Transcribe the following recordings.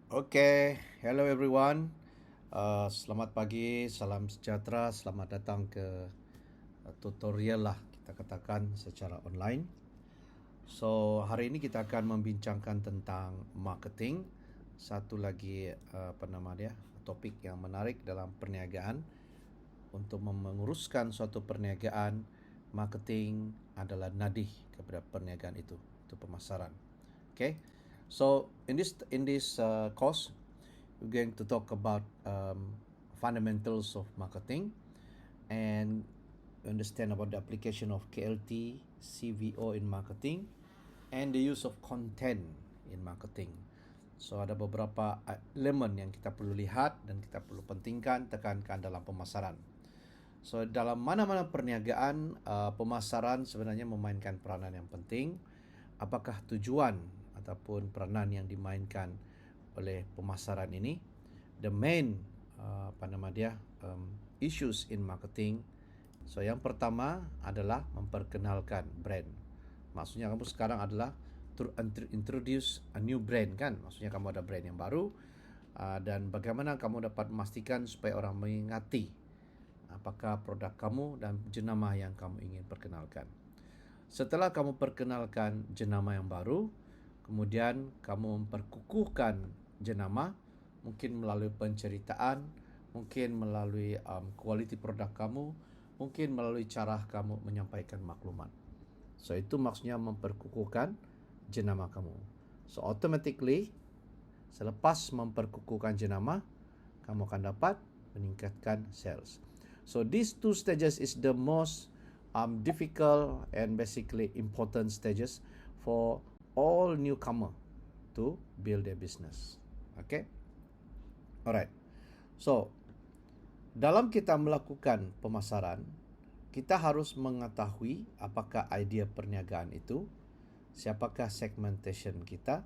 Hello everyone. Selamat pagi, salam sejahtera, selamat datang ke tutorial lah kita katakan secara online. So hari ini kita akan membincangkan tentang marketing. Satu lagi topik yang menarik dalam perniagaan. Untuk menguruskan suatu perniagaan, marketing adalah nadih kepada perniagaan itu pemasaran. Okay, so in this course, we're going to talk about fundamentals of marketing and understand about the application of KLT, CVO in marketing, and the use of content in marketing. So ada beberapa elemen yang kita perlu lihat dan kita perlu pentingkan, tekankan dalam pemasaran. So dalam mana-mana perniagaan, pemasaran sebenarnya memainkan peranan yang penting. Apakah tujuan ataupun peranan yang dimainkan oleh pemasaran ini? The main issues in marketing. So yang pertama adalah memperkenalkan brand. Maksudnya kamu sekarang adalah to introduce a new brand kan? Maksudnya kamu ada brand yang baru, dan bagaimana kamu dapat memastikan supaya orang mengingati apakah produk kamu dan jenama yang kamu ingin perkenalkan. Setelah kamu perkenalkan jenama yang baru, kemudian kamu memperkukuhkan jenama, mungkin melalui penceritaan, mungkin melalui kualiti produk kamu, mungkin melalui cara kamu menyampaikan maklumat. So itu maksudnya memperkukuhkan jenama kamu. So automatically, selepas memperkukuhkan jenama, kamu akan dapat meningkatkan sales. So these two stages is the most difficult and basically important stages for all newcomer to build their business. Okay? Alright. So, dalam kita melakukan pemasaran, kita harus mengetahui apakah idea perniagaan itu, siapakah segmentation kita,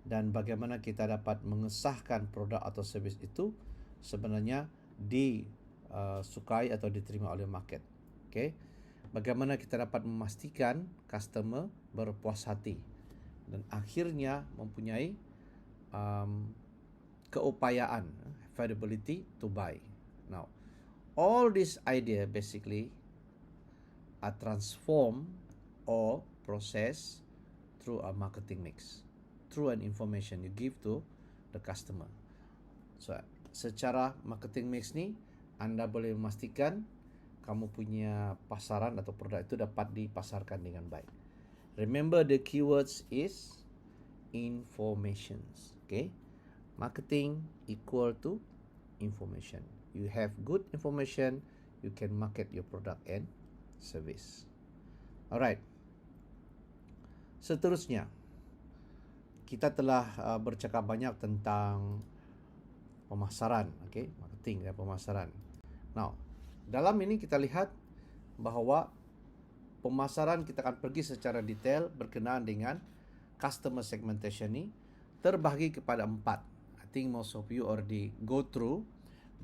dan bagaimana kita dapat mengesahkan produk atau servis itu sebenarnya disukai atau diterima oleh market. Okay? Bagaimana kita dapat memastikan customer berpuas hati dan akhirnya mempunyai keupayaan, affordability to buy. Now, all this idea basically are transformed or processed through a marketing mix, through an information you give to the customer. So, secara marketing mix ni, anda boleh memastikan kamu punya pasaran atau produk itu dapat dipasarkan dengan baik. Remember the keywords is informations. Okay, marketing equal to information. You have good information, you can market your product and service. Alright. Seterusnya, kita telah bercakap banyak tentang pemasaran, okay, marketing dan pemasaran. Now, dalam ini kita lihat bahawa pemasaran kita akan pergi secara detail berkenaan dengan customer segmentation ni terbahagi kepada 4. I think most of you already go through,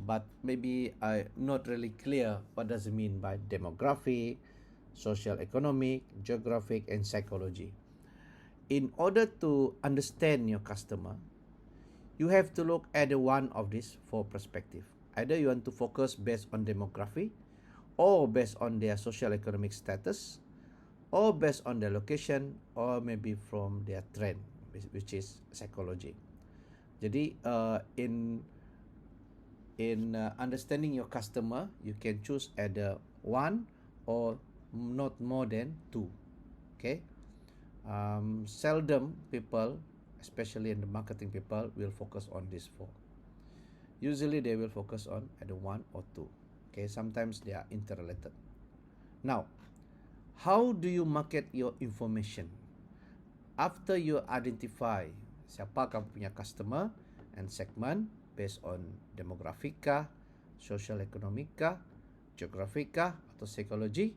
but maybe not really clear what does it mean by demographic, social economic, geographic, and psychology. In order to understand your customer, you have to look at one of these 4 perspectives. Either you want to focus based on demography, or based on their social economic status, or based on their location, or maybe from their trend, which is psychology. Jadi in understanding your customer, you can choose either 1 or not more than 2. Okay, seldom people, especially in the marketing people, will focus on these 4. Usually they will focus on either 1 or 2. Okay, sometimes they are interrelated. Now, how do you market your information? After you identify siapa kamu punya customer and segment based on demografika, social economica, geografika atau psychology,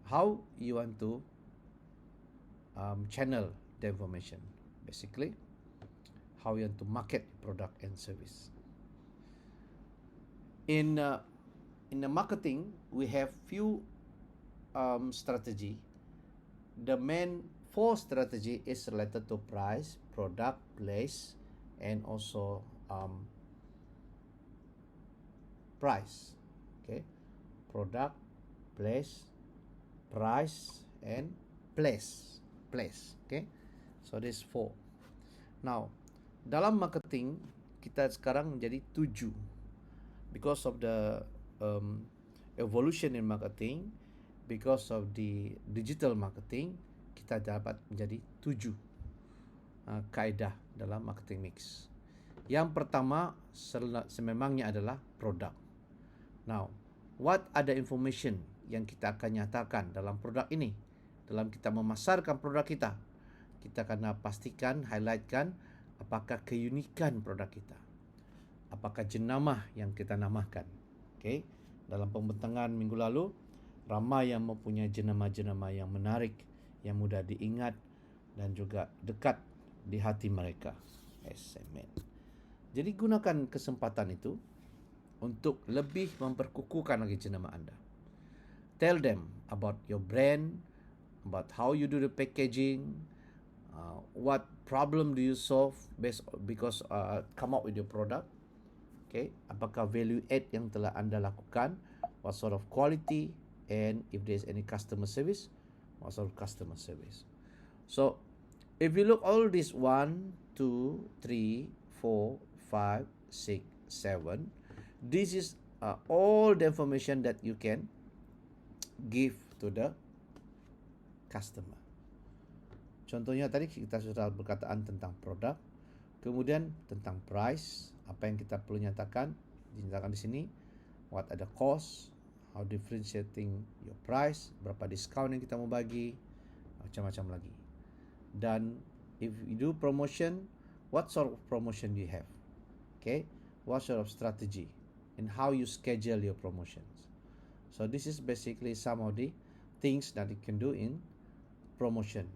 how you want to channel the information? Basically, how you want to market product and service. In the marketing, we have few strategy. The main 4 strategy is related to price, product, place, and also price. Okay, product, place, price, and place. Okay, so this 4. Now, dalam marketing kita sekarang menjadi 7 because of the evolution in marketing, because of the digital marketing, kita dapat menjadi 7 kaedah dalam marketing mix. Yang pertama sememangnya adalah produk. Now, what are the information yang kita akan nyatakan dalam produk ini? Dalam kita memasarkan produk kita, kita akan pastikan, highlightkan apakah keunikan produk kita, apakah jenamah yang kita namakan. Okay? Dalam pembentangan minggu lalu, ramai yang mempunyai jenama-jenama yang menarik, yang mudah diingat dan juga dekat di hati mereka. Amen. Jadi gunakan kesempatan itu untuk lebih memperkukuhkan lagi jenama anda. Tell them about your brand, about how you do the packaging, what problem do you solve because come up with your product. Okay, apakah value add yang telah anda lakukan, what sort of quality, and if there's any customer service, what sort of customer service. So if you look all this 1, 2, 3, 4, 5, 6, 7, this is all the information that you can give to the customer. Contohnya tadi kita sudah berkataan tentang produk, kemudian tentang price, apa yang kita perlu nyatakan, dinyatakan di sini, what are the cost, how differentiating your price, berapa diskaun yang kita mau bagi, macam-macam lagi. Dan if you do promotion, what sort of promotion do you have? Okay, what sort of strategy and how you schedule your promotions. So this is basically some of the things that you can do in promotion,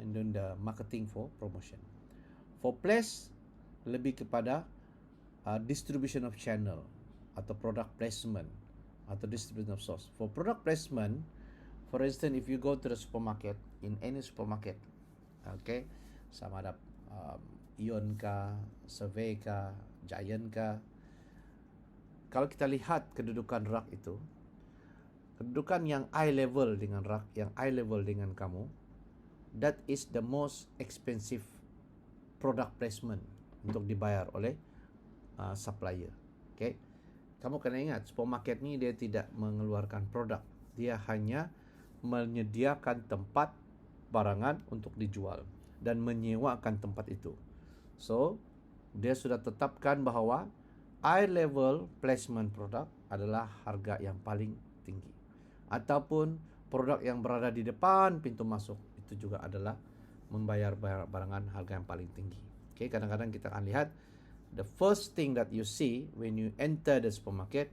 in doing the marketing for promotion. For place, lebih kepada distribution of channel atau product placement atau distribution of source. For product placement, for instance, if you go to the supermarket, in any supermarket, okay, sama ada Ion kah, Survey kah, Giant kah, kalau kita lihat kedudukan rak itu, kedudukan yang eye level dengan rak, yang eye level dengan kamu, that is the most expensive product placement untuk dibayar oleh supplier. Okay, kamu kena ingat, supermarket ni dia tidak mengeluarkan produk, dia hanya menyediakan tempat barangan untuk dijual dan menyewakan tempat itu. So dia sudah tetapkan bahawa eye level placement produk adalah harga yang paling tinggi, ataupun produk yang berada di depan pintu masuk itu juga adalah membayar barangan harga yang paling tinggi. Okay, kadang-kadang kita akan lihat the first thing that you see when you enter the supermarket,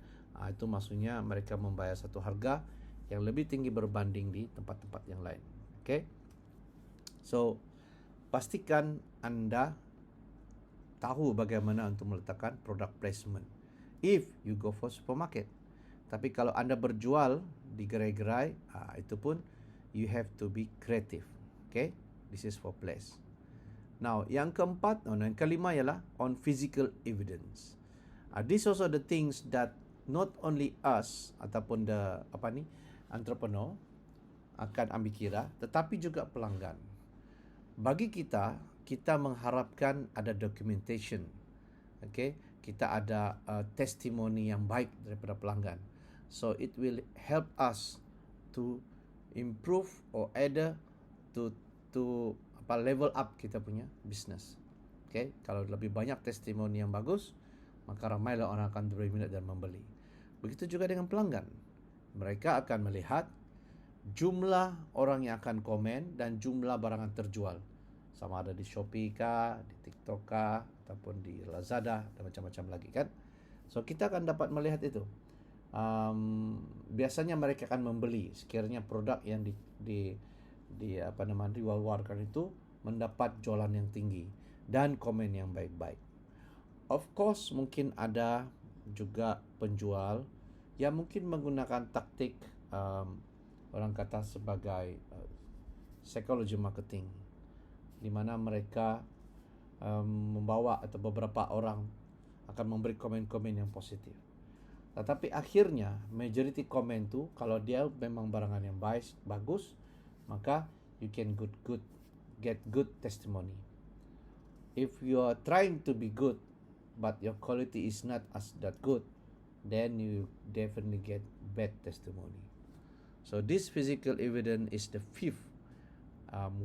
itu maksudnya mereka membayar satu harga yang lebih tinggi berbanding di tempat-tempat yang lain. Okay, so pastikan anda tahu bagaimana untuk meletakkan product placement if you go for supermarket. Tapi kalau anda berjual di gerai-gerai, itu pun you have to be creative. Okay, this is for place. Now, yang keempat, yang kelima ialah on physical evidence. These also the things that not only us ataupun the entrepreneur akan ambil kira, tetapi juga pelanggan. Bagi kita mengharapkan ada documentation. Okay, kita ada testimoni yang baik daripada pelanggan. So it will help us to improve or either to level up kita punya business. Okay, kalau lebih banyak testimoni yang bagus, maka ramailah orang akan berminat dan membeli. Begitu juga dengan pelanggan. Mereka akan melihat jumlah orang yang akan komen dan jumlah barangan terjual. Sama ada di Shopee kah, di TikTok kah, ataupun di Lazada dan macam-macam lagi kan. So kita akan dapat melihat itu. Biasanya mereka akan membeli sekiranya produk yang diwar-warkan itu mendapat jualan yang tinggi dan komen yang baik-baik. Of course, mungkin ada juga penjual yang mungkin menggunakan taktik orang kata sebagai psychology marketing, di mana mereka membawa atau beberapa orang akan memberi komen-komen yang positif. Tetapi akhirnya majority komen tu kalau dia memang barangan yang bagus, maka you can get good testimony. If you are trying to be good but your quality is not as that good, then you definitely get bad testimony. So this physical evidence is the fifth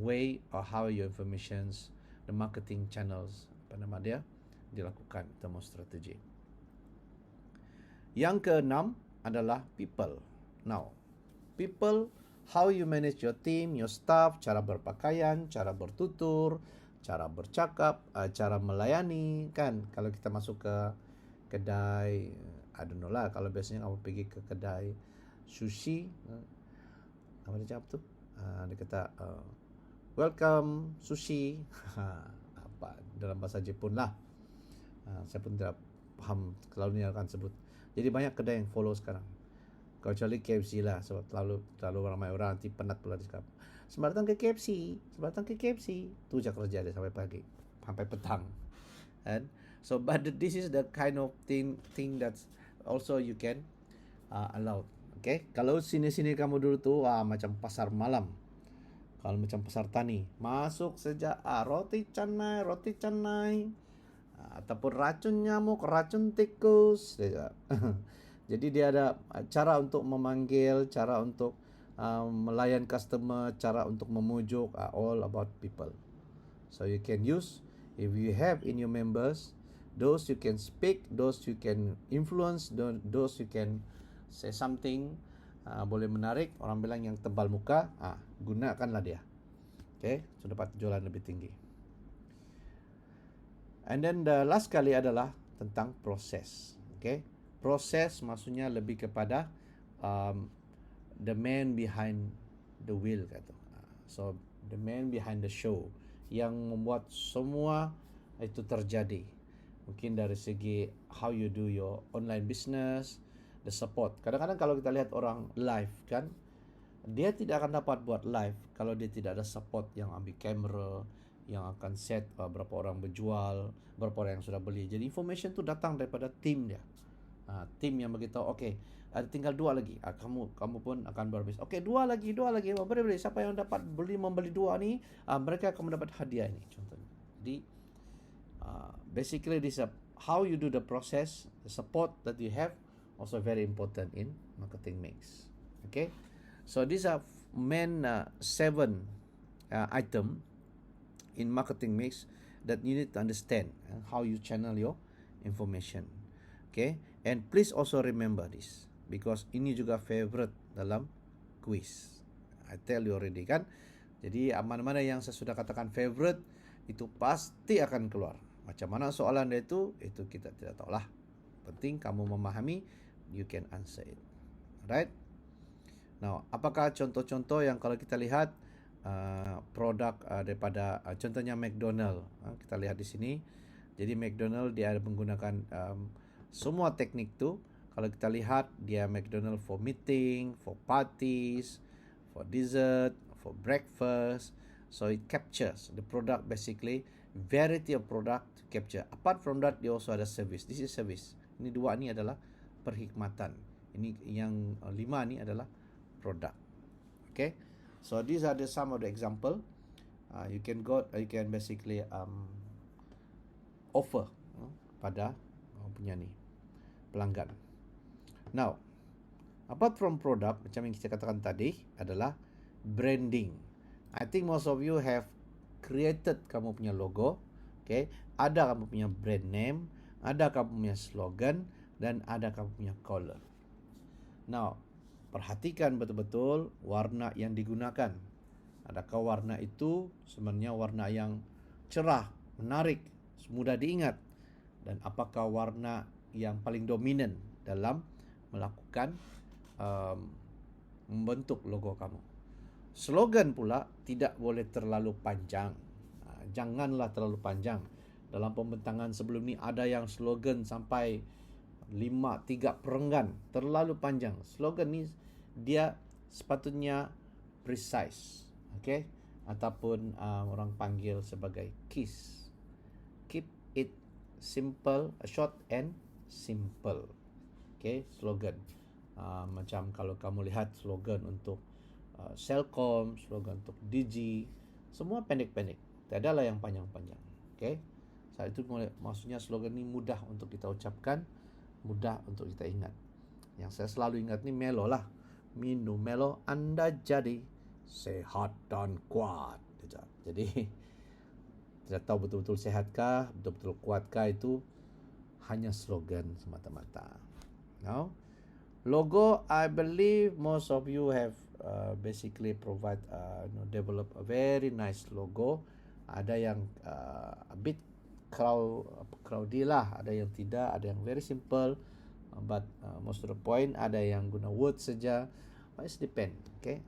way or how your informations, the marketing channels, dilakukan temu strategi. Yang keenam adalah people. Now, people, how you manage your team, your staff, cara berpakaian, cara bertutur, cara bercakap, cara melayani, kan? Kalau kita masuk ke kedai, I don't know lah, kalau biasanya kamu pergi ke kedai sushi, apa dia cakap tu? Dia kata, welcome sushi, apa dalam bahasa Jepun lah. Saya pun tidak faham kalau ni akan sebut. Jadi banyak kedai yang follow sekarang. Kecuali KFC lah, sebab terlalu ramai orang nanti penat pula dia cakap. Selamat datang ke KFC, selamat datang ke KFC. Tu je kerja dia sampai pagi, sampai petang. And so, but this is the kind of thing that also you can allow. Okay, kalau sini-sini kamu dulu tu macam pasar malam. Kalau macam pasar tani, masuk sejak roti canai. Ataupun racun nyamuk, racun tikus. Jadi dia ada cara untuk memanggil, cara untuk melayan customer, cara untuk memujuk, all about people. So you can use, if you have in your members, those you can speak, those you can influence, those you can say something, boleh menarik. Orang bilang yang tebal muka, gunakanlah dia. Okay, so dapat jualan lebih tinggi. And then the last kali adalah tentang proses. Okay, proses maksudnya lebih kepada the man behind the wheel kata. So the man behind the show yang membuat semua itu terjadi. Mungkin dari segi how you do your online business, the support. Kadang-kadang kalau kita lihat orang live kan, dia tidak akan dapat buat live kalau dia tidak ada support yang ambil kamera, yang akan set berapa orang berjual, berapa orang yang sudah beli. Jadi information tu datang daripada tim dia. Tim yang beritahu, okay, ada tinggal 2 lagi. Kamu pun akan berbis. Okay, 2 lagi. Beri. Siapa yang dapat membeli 2 ni, mereka akan mendapat hadiah ini. Contohnya. Jadi basically this is how you do the process, the support that you have, also very important in marketing mix. Okay, so these are main 7 item in marketing mix that you need to understand how you channel your information. Okay, and please also remember this because ini juga favorite dalam quiz. I tell you already kan. Jadi mana-mana yang saya sudah katakan favorite itu pasti akan keluar. Macam mana soalan dia itu kita tidak tahulah. Penting kamu memahami, you can answer it. Right? Now, apakah contoh-contoh yang kalau kita lihat produk daripada contohnya McDonald, kita lihat di sini. Jadi McDonald dia ada menggunakan semua teknik tu. Kalau kita lihat dia McDonald for meeting, for parties, for dessert, for breakfast. So it captures the product basically, variety of product to capture. Apart from that dia also ada service. This is service. Ini 2 ni adalah perkhidmatan. Ini yang 5 ni adalah produk. Okay. So these are some of the example. You can basically offer pada punya ni pelanggan. Now, apart from product, macam yang kita katakan tadi adalah branding. I think most of you have created kamu punya logo. Okay, ada kamu punya brand name, ada kamu punya slogan, dan ada kamu punya color. Now, perhatikan betul-betul warna yang digunakan. Adakah warna itu sebenarnya warna yang cerah, menarik, mudah diingat? Dan apakah warna yang paling dominan dalam melakukan membentuk logo kamu? Slogan pula tidak boleh terlalu panjang. Janganlah terlalu panjang. Dalam pembentangan sebelum ni ada yang slogan sampai 3 perenggan, terlalu panjang. Slogan ni dia sepatutnya precise, okay? Ataupun orang panggil sebagai KISS. it simple, short and simple. Okay, slogan. Macam kalau kamu lihat slogan untuk Celcom, slogan untuk Digi, semua pendek-pendek. Tiada lah yang panjang-panjang. Okay, saat itu maksudnya slogan ini mudah untuk kita ucapkan, mudah untuk kita ingat. Yang saya selalu ingat ni Melo lah. Minum Melo, Anda jadi sehat dan kuat. Jadi tidak tahu betul-betul sehatkah, betul-betul kuatkah, itu hanya slogan semata-mata. Now, logo, I believe most of you have basically develop a very nice logo. Ada yang a bit crowdy lah, ada yang tidak, ada yang very simple, but most of the point ada yang guna words saja. It depend. Okay,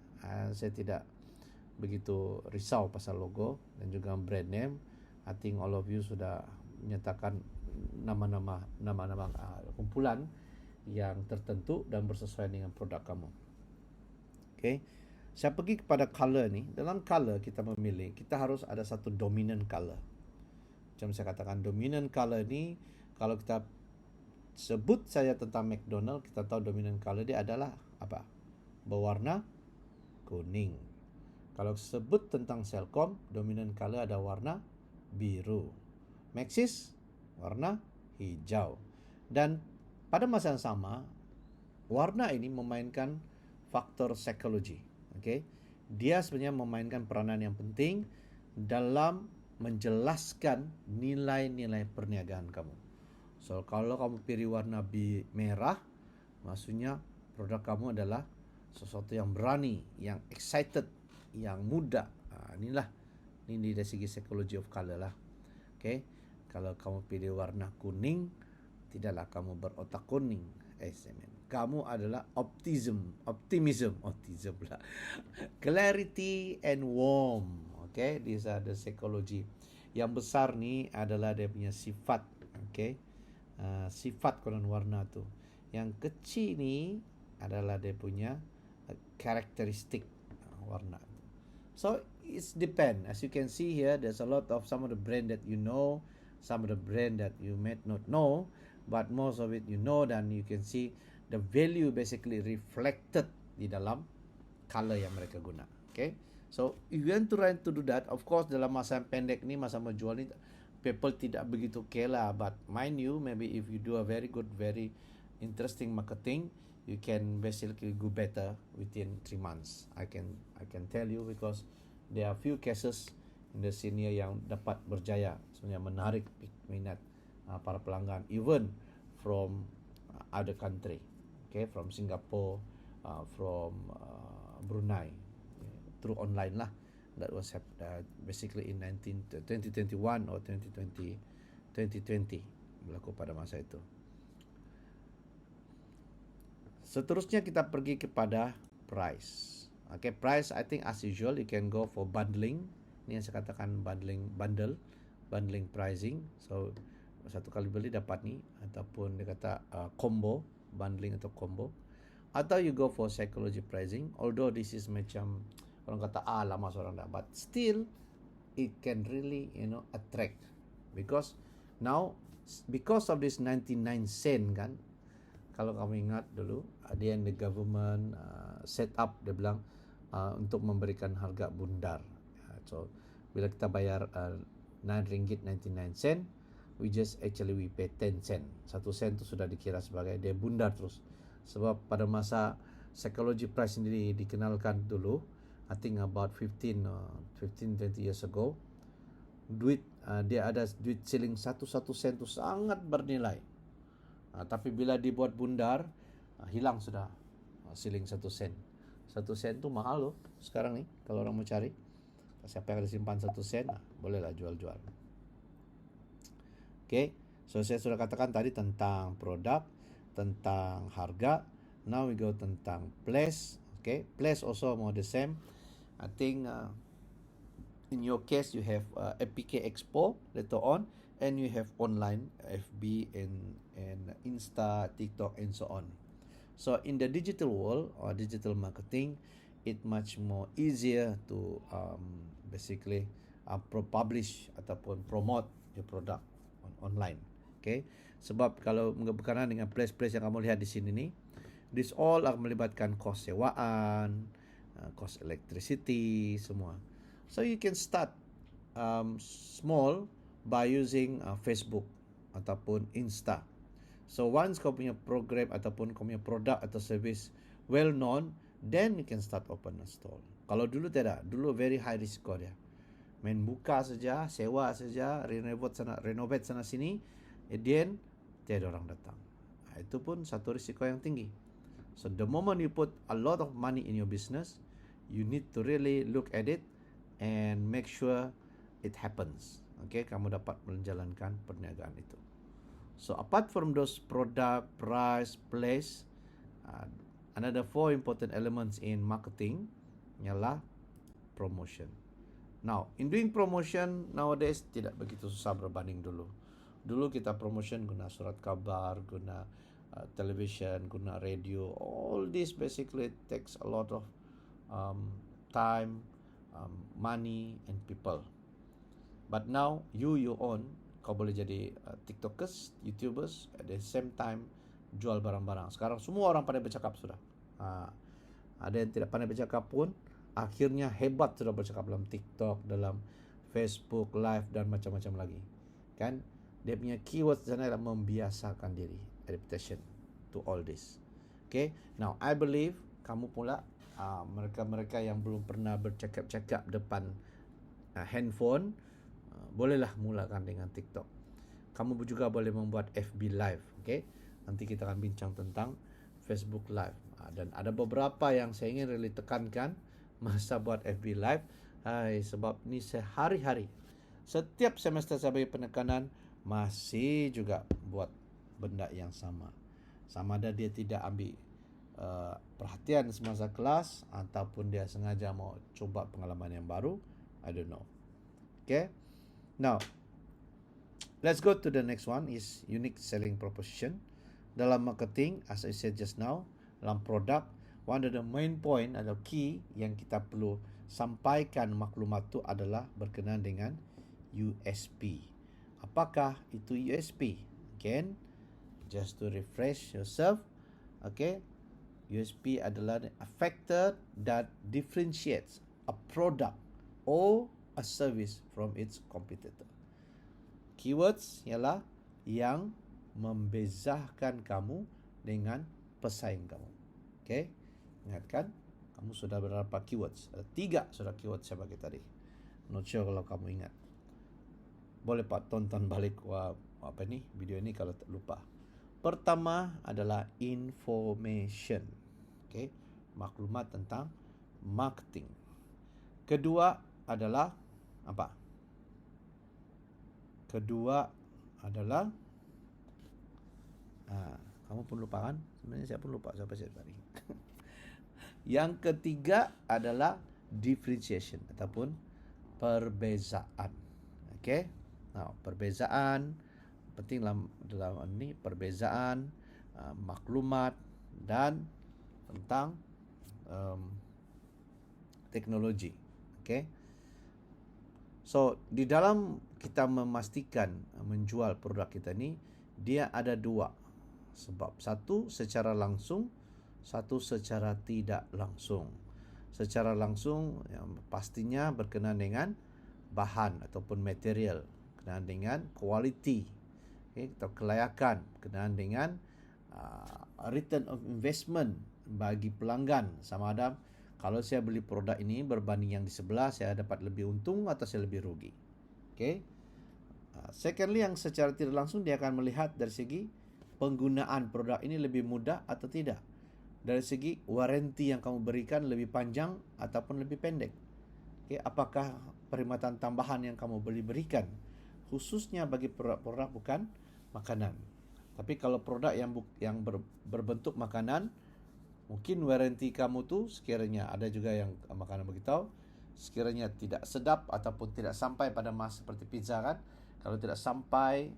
saya tidak begitu risau pasal logo dan juga brand name. I think all of you sudah menyatakan nama-nama kumpulan yang tertentu dan bersesuaian dengan produk kamu. Okay, saya pergi kepada color ni. Dalam color kita memilih, kita harus ada satu dominant color. Macam saya katakan, dominant color ni, kalau kita sebut saja tentang McDonald, kita tahu dominant color dia adalah apa? Berwarna kuning. Kalau sebut tentang Celcom, dominant color ada warna biru. Maxis, warna hijau. Dan pada masa yang sama, warna ini memainkan faktor psikologi. Okay? Dia sebenarnya memainkan peranan yang penting dalam menjelaskan nilai-nilai perniagaan kamu. So, kalau kamu pilih warna merah, maksudnya produk kamu adalah sesuatu yang berani, yang excited, yang muda. Ini dari segi psychology of color lah. Okay? Kalau kamu pilih warna kuning, tidaklah kamu berotak kuning. Kamu adalah optimism pula. Clarity and warm. Okay, these are the psychology. Yang besar ni adalah dia punya sifat. Okay, sifat konon warna tu. Yang kecil ni adalah dia punya karakteristik warna. So it's depend. As you can see here, there's a lot of some of the brand that you know, some of the brand that you may not know, but most of it you know, dan you can see the value basically reflected di dalam color yang mereka guna. Okay, so if you want to try to do that, of course dalam masa pendek ni, masa menjual ni, people tidak begitu care lah. But mind you, maybe if you do a very good, very interesting marketing, you can basically go better within 3 months. I can tell you, because there are few cases in the senior yang dapat berjaya sebenarnya menarik minat para pelanggan, even from other country. Okay, from Singapore, from Brunei, through online lah. That was basically in 2021 or 2020 berlaku pada masa itu. Seterusnya kita pergi kepada price. Okay, price, I think as usual you can go for bundling. Ini yang saya katakan bundling pricing. So satu kali beli dapat ni, ataupun dia kata combo, bundling atau combo. Atau you go for psychology pricing. Although this is macam orang kata lama seorang dah, but still it can really attract, because now because of this 99 cent kan. Kalau kamu ingat dulu, ada yang the government set up, dia bilang untuk memberikan harga bundar. So bila kita bayar RM9.99, we pay 10 cent. 1 sen tu sudah dikira sebagai dia bundar terus. Sebab pada masa psychology price sendiri dikenalkan dulu, I think about 15-20 years ago, dia ada duit siling 1 sen tu sangat bernilai. Tapi bila dibuat bundar, hilang sudah siling 1 sen. 1 sen tu mahal loh sekarang ni kalau orang mau cari. Siapa yang ada simpan 1 sen, bolehlah jual-jual. Okay, so saya sudah katakan tadi tentang produk, tentang harga. Now we go tentang place. Okay, place also more the same. I think in your case you have APK Expo later on, and you have online FB and Insta, TikTok and so on. So in the digital world or digital marketing, it much more easier to basically publish ataupun promote your product on online. Okay, sebab kalau berkenaan dengan place-place yang kamu lihat di sini ni, this all akan melibatkan kos sewaan, kos electricity, semua. So you can start small by using Facebook ataupun Insta. So once kau punya program ataupun kau punya produk atau service well known, then you can start open a stall. Kalau dulu tidak, dulu very high risiko dia. Main buka saja, sewa saja, renovate sana sini, then tiada orang datang. Itu pun satu risiko yang tinggi. So the moment you put a lot of money in your business, you need to really look at it and make sure it happens. Okay, kamu dapat menjalankan perniagaan itu. So apart from those product, price, place, another 4 important elements in marketing ialah promotion. Now, in doing promotion nowadays tidak begitu susah berbanding dulu. Dulu kita promotion guna surat kabar, guna television, guna radio. All this basically takes a lot of time, money and people. But now you own, kau boleh jadi TikTokers, YouTubers, at the same time jual barang-barang. Sekarang semua orang pandai bercakap sudah. Ada yang tidak pandai bercakap pun akhirnya hebat sudah bercakap dalam TikTok, dalam Facebook Live dan macam-macam lagi. Kan? Dia punya keyword sana adalah membiasakan diri, adaptation to all this. Okay? Now I believe kamu pula mereka-mereka yang belum pernah bercakap-cakap depan handphone, bolehlah mulakan dengan TikTok. Kamu juga boleh membuat FB Live. Okay? Nanti kita akan bincang tentang Facebook Live. Dan ada beberapa yang saya ingin really tekankan masa buat FB Live. Sebab ni sehari-hari, setiap semester saya bagi penekanan, masih juga buat benda yang sama. Sama ada dia tidak ambil perhatian semasa kelas ataupun dia sengaja mau coba pengalaman yang baru, I don't know. Okay? Now, let's go to the next one is unique selling proposition. Dalam marketing, as I said just now, dalam produk, one of the main point atau key yang kita perlu sampaikan maklumat tu adalah berkenaan dengan USP. Apakah itu USP? Again, just to refresh yourself, okay? USP adalah a factor that differentiates a product or a service from its competitor. Keywords ialah yang membezakan kamu dengan pesaing kamu. Okay? Ingatkan, kamu sudah berapa keywords? Ada 3 sudah keywords saya bagi tadi. Not sure kalau kamu ingat. Boleh Pak tonton balik video ini kalau tak lupa. Pertama adalah information. Okay? Maklumat tentang marketing. Kedua adalah apa? Kedua adalah kamu pun lupa kan? Sebenarnya saya pun lupa siapa saya tadi. Yang ketiga adalah differentiation ataupun perbezaan. Okay? Nah, perbezaan penting dalam ini, perbezaan maklumat dan tentang teknologi. Okay? So, di dalam kita memastikan menjual produk kita ni, dia ada 2 sebab. Satu secara langsung, satu secara tidak langsung. Secara langsung yang pastinya berkenaan dengan bahan ataupun material, berkenaan dengan quality, okay, atau kelayakan, berkenaan dengan return of investment bagi pelanggan. Sama ada kalau saya beli produk ini berbanding yang di sebelah, saya dapat lebih untung atau saya lebih rugi. Okay. Secondly, yang secara tidak langsung dia akan melihat dari segi penggunaan produk ini lebih mudah atau tidak. Dari segi waranti yang kamu berikan lebih panjang ataupun lebih pendek. Okay. Apakah perkhidmatan tambahan yang kamu berikan khususnya bagi produk-produk bukan makanan. Tapi kalau produk yang berbentuk makanan, mungkin waranti kamu tu sekiranya ada juga yang makanan beritahu, sekiranya tidak sedap ataupun tidak sampai pada masa seperti pizza kan. Kalau tidak sampai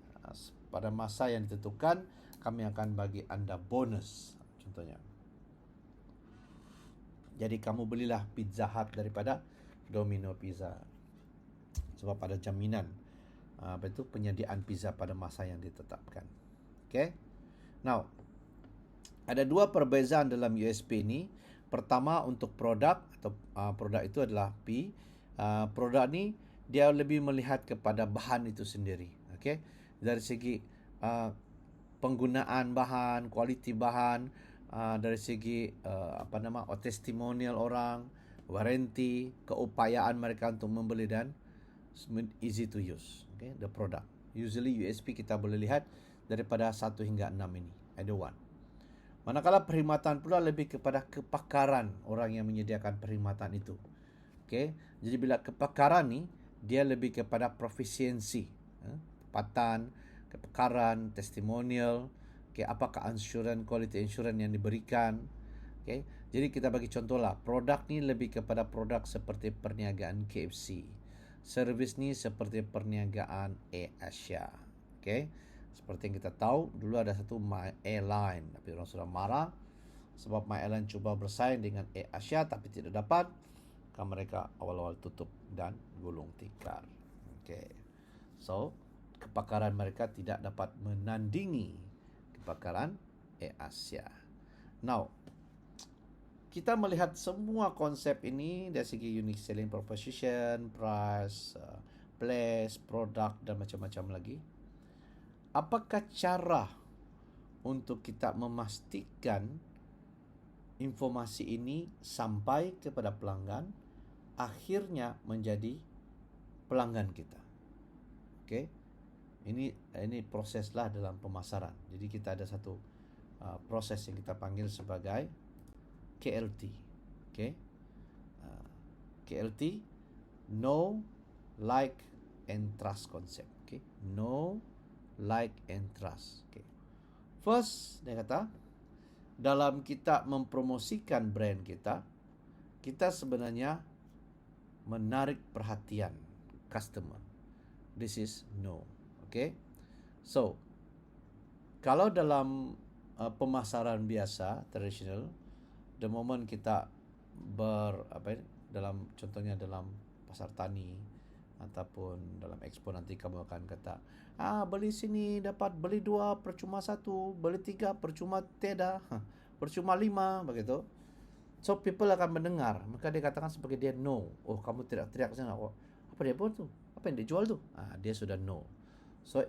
pada masa yang ditentukan, kami akan bagi anda bonus contohnya. Jadi kamu belilah Pizza Hut daripada Domino Pizza. Sebab ada jaminan penyediaan pizza pada masa yang ditetapkan. Okay. Now, ada dua perbezaan dalam USP ini. Pertama, untuk produk atau produk itu adalah P. Produk ni dia lebih melihat kepada bahan itu sendiri. Okay. Dari segi penggunaan bahan, kualiti bahan, dari segi testimonial orang, warranty, keupayaan mereka untuk membeli dan easy to use. Okay, the product. Usually USP kita boleh lihat daripada 1 hingga 6 ini. Ada 1. Manakala perkhidmatan pula lebih kepada kepakaran orang yang menyediakan perkhidmatan itu. Okay, jadi bila kepakaran ni dia lebih kepada profisiensi, kepatan, kepakaran, testimonial, okay, apakah insurans, quality insurans yang diberikan. Okay, jadi kita bagi contoh lah, produk ni lebih kepada produk seperti perniagaan KFC. Servis ni seperti perniagaan AirAsia. Okay, seperti yang kita tahu, dulu ada satu My Airline, tapi orang sudah marah sebab My Airline cuba bersaing dengan AirAsia tapi tidak dapat. Kan mereka awal-awal tutup dan gulung tikar. Okay, so kepakaran mereka tidak dapat menandingi kepakaran AirAsia. Now, kita melihat semua konsep ini dari segi unique selling proposition, price, place, produk dan macam-macam lagi. Apakah cara untuk kita memastikan informasi ini sampai kepada pelanggan, akhirnya menjadi pelanggan kita? Okay, ini proseslah dalam pemasaran. Jadi kita ada satu proses yang kita panggil sebagai KLT. Okay, KLT, Know, Like and Trust concept. Okay, Know, Like and Trust. Okay. First, dia kata, dalam kita mempromosikan brand kita, kita sebenarnya menarik perhatian customer. This is know. Okay. So, kalau dalam pemasaran biasa, tradisional, the moment kita contohnya dalam pasar tani ataupun dalam expo, nanti kamu akan kata, beli sini dapat beli 2 percuma 1, beli 3 percuma tiada, percuma 5, begitu. So people akan mendengar, maka dia katakan sebagai dia know. Oh, kamu teriak-teriak sana, oh, apa dia buat tu? Apa yang dia jual tu? Dia sudah know. So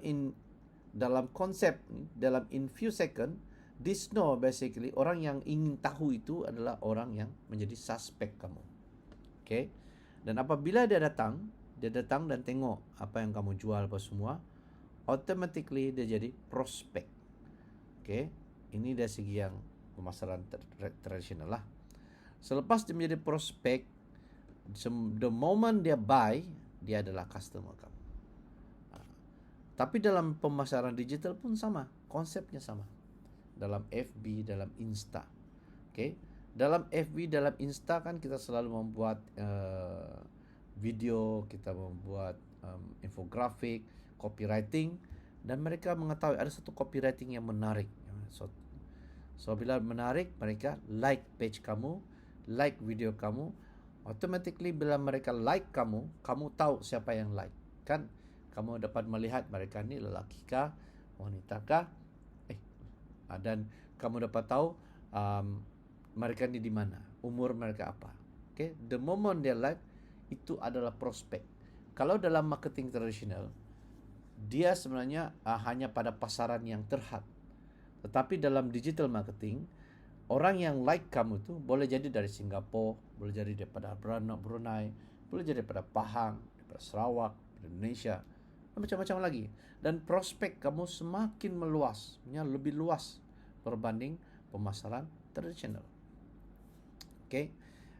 dalam konsep, dalam in few second, this know basically, orang yang ingin tahu itu adalah orang yang menjadi suspek kamu. Okay. Dan apabila dia datang dan tengok apa yang kamu jual apa semua, automatically dia jadi prospek. Okay, ini dari segi yang pemasaran tradisional lah. Selepas dia menjadi prospek, the moment dia buy, dia adalah customer kamu. Tapi dalam pemasaran digital pun sama, konsepnya sama. Dalam FB, dalam Insta. Okay, dalam FB, dalam Insta kan kita selalu membuat video, kita membuat infografik, copywriting, dan mereka mengetahui ada satu copywriting yang menarik. So bila menarik, mereka like page kamu, like video kamu. Automatically bila mereka like kamu, kamu tahu siapa yang like. Kan kamu dapat melihat mereka ni lelaki kah, wanita kah, dan kamu dapat tahu mereka ni di mana, umur mereka apa. Okay, the moment dia like, itu adalah prospek. Kalau dalam marketing tradisional, dia sebenarnya hanya pada pasaran yang terhad. Tetapi dalam digital marketing, orang yang like kamu tu boleh jadi dari Singapura, boleh jadi daripada Brunei, boleh jadi daripada Pahang, daripada Sarawak, Indonesia, dan macam-macam lagi. Dan prospek kamu semakin meluas, lebih luas berbanding pemasaran tradisional. Okay,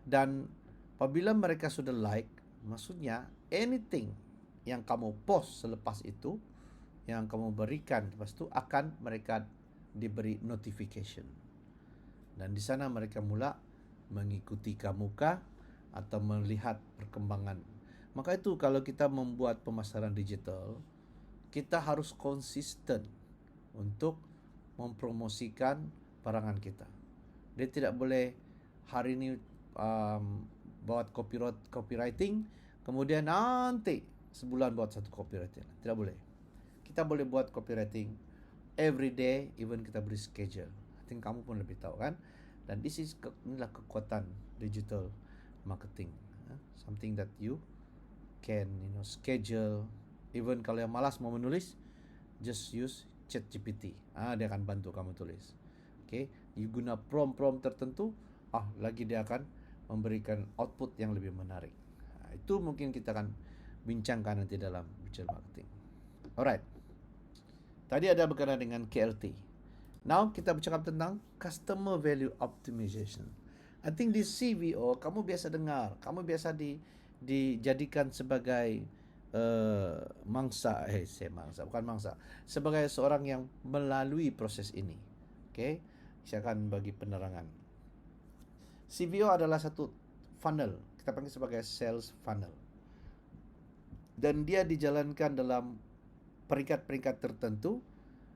dan apabila mereka sudah like, maksudnya anything yang kamu post selepas itu, yang kamu berikan lepas itu, akan mereka diberi notification. Dan di sana mereka mula mengikuti kamu kah atau melihat perkembangan. Maka itu kalau kita membuat pemasaran digital, kita harus konsisten untuk mempromosikan barangan kita. Dia tidak boleh hari ini buat copywriting, kemudian nanti sebulan buat satu copywriting. Tidak boleh. Kita boleh buat copywriting every day, even kita beri schedule. I think kamu pun lebih tahu kan. Dan inilah kekuatan digital marketing. Something that you can schedule. Even kalau yang malas mau menulis, just use ChatGPT. Dia akan bantu kamu tulis. Okay, you guna prompt tertentu, lagi dia akan memberikan output yang lebih menarik. Itu mungkin kita akan bincangkan nanti dalam digital marketing. Alright. Tadi ada berkenaan dengan KLT. Now kita bercakap tentang customer value optimization. I think di CVO kamu biasa dengar, kamu biasa dijadikan sebagai sebagai seorang yang melalui proses ini. Okay, saya akan bagi penerangan. CVO adalah satu funnel, kita panggil sebagai sales funnel, dan dia dijalankan dalam peringkat-peringkat tertentu,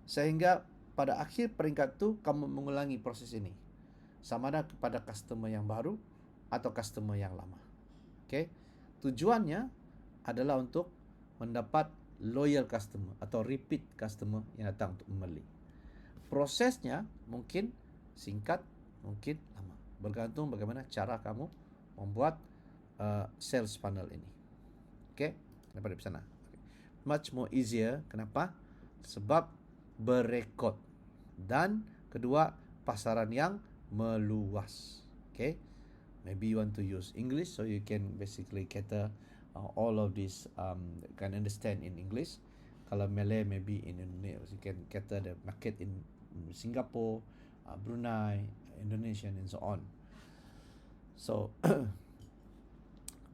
sehingga pada akhir peringkat itu kamu mengulangi proses ini, sama ada kepada customer yang baru atau customer yang lama. Okay? Tujuannya adalah untuk mendapat loyal customer atau repeat customer yang datang untuk membeli. Prosesnya mungkin singkat, mungkin lama, bergantung bagaimana cara kamu membuat sales funnel ini. Okay? Kenapa di sana? Much more easier. Kenapa? Sebab berekod, dan kedua, pasaran yang meluas. Okay, maybe you want to use English, so you can basically cater all of this, can understand in English. Kalau Malay, maybe in Indonesia, you can cater the market in Singapore, Brunei, Indonesia, and so on. So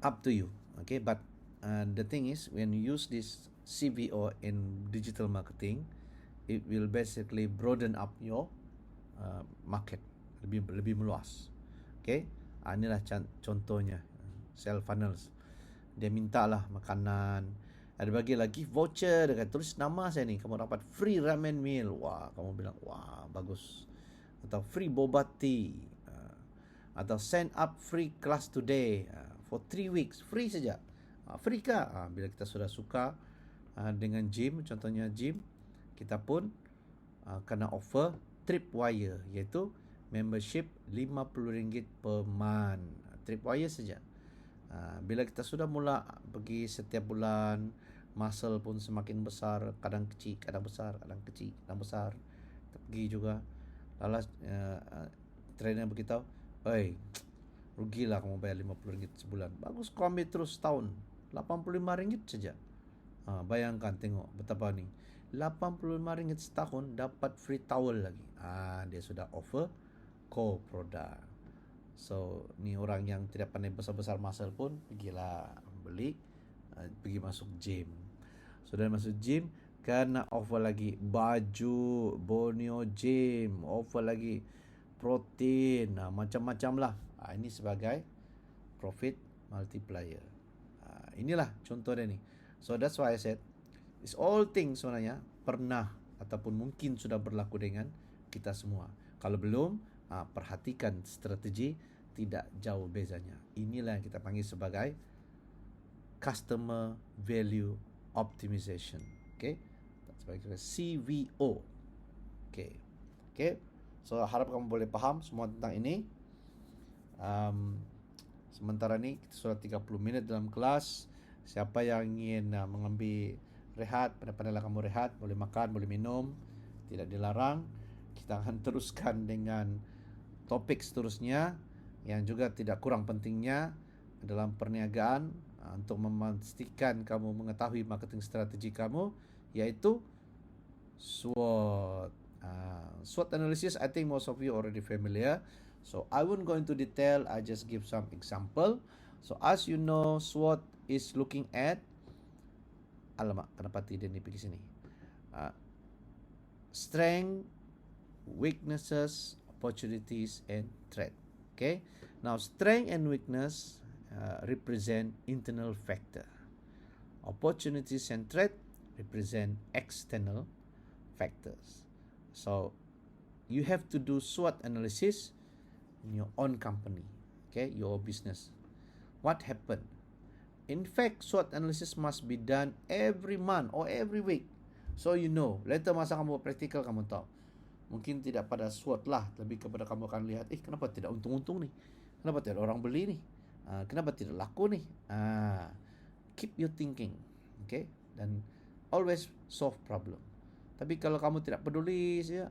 up to you. Okay, but the thing is, when you use this CVO in digital marketing, it will basically broaden up your market, lebih meluas. Okay, inilah contohnya sales funnels. Dia mintalah makanan, ada bagi lagi voucher, dia kata tulis nama saya ni, kamu dapat free ramen meal. Wah, kamu bilang wah bagus. Atau free boba tea, atau send up free class today for 3 weeks, free saja. Free kah? Bila kita sudah suka dengan gym, contohnya gym, kita pun kena offer Tripwire, iaitu membership RM50 per month. Tripwire saja. Bila kita sudah mula pergi setiap bulan, muscle pun semakin besar, kadang kecil, kadang besar, kadang kecil, kadang besar. Kita pergi juga, lalu trainer beritahu, "Oi, rugilah kamu bayar RM50 sebulan. Bagus kau ambil terus setahun, RM85 saja." Bayangkan, tengok betapa ni, RM85 setahun dapat free towel lagi. Dia sudah offer co-product. So ni orang yang tidak pandai besar-besar muscle pun pergilah beli, pergi masuk gym. Sudah masuk gym, kena offer lagi baju Borneo Gym, offer lagi protein, macam-macam lah. Ini sebagai profit multiplier. Inilah contoh dia ni. So that's why I said, it's all things sebenarnya pernah ataupun mungkin sudah berlaku dengan kita semua. Kalau belum, perhatikan strategi, tidak jauh bezanya. Inilah yang kita panggil sebagai customer value optimization. Okay, sebagai CVO. Okay. So harap kamu boleh faham semua tentang ini. Sementara ni kita sudah 30 minit dalam kelas. Siapa yang ingin mengambil rehat, pandai-pandailah kamu rehat, boleh makan, boleh minum, tidak dilarang. Kita akan teruskan dengan topik seterusnya yang juga tidak kurang pentingnya dalam perniagaan, untuk memastikan kamu mengetahui marketing strategi kamu, yaitu SWOT. SWOT analysis, I think most of you already familiar. So I won't go into detail, I just give some example. So as you know, SWOT is looking at, alamak, kenapa tidak ni pergi sini? Strength, weaknesses, opportunities, and threat. Okay. Now, strength and weakness represent internal factor. Opportunities and threat represent external factors. So, you have to do SWOT analysis in your own company. Okay, your business. What happened? In fact, SWOT analysis must be done every month or every week. So you know, later masa kamu buat practical kamu tahu. Mungkin tidak pada SWOT lah, lebih kepada kamu akan lihat, kenapa tidak untung-untung nih? Kenapa tidak orang beli nih? Kenapa tidak laku nih? Keep your thinking, okay? Dan always solve problem. Tapi kalau kamu tidak peduli saja,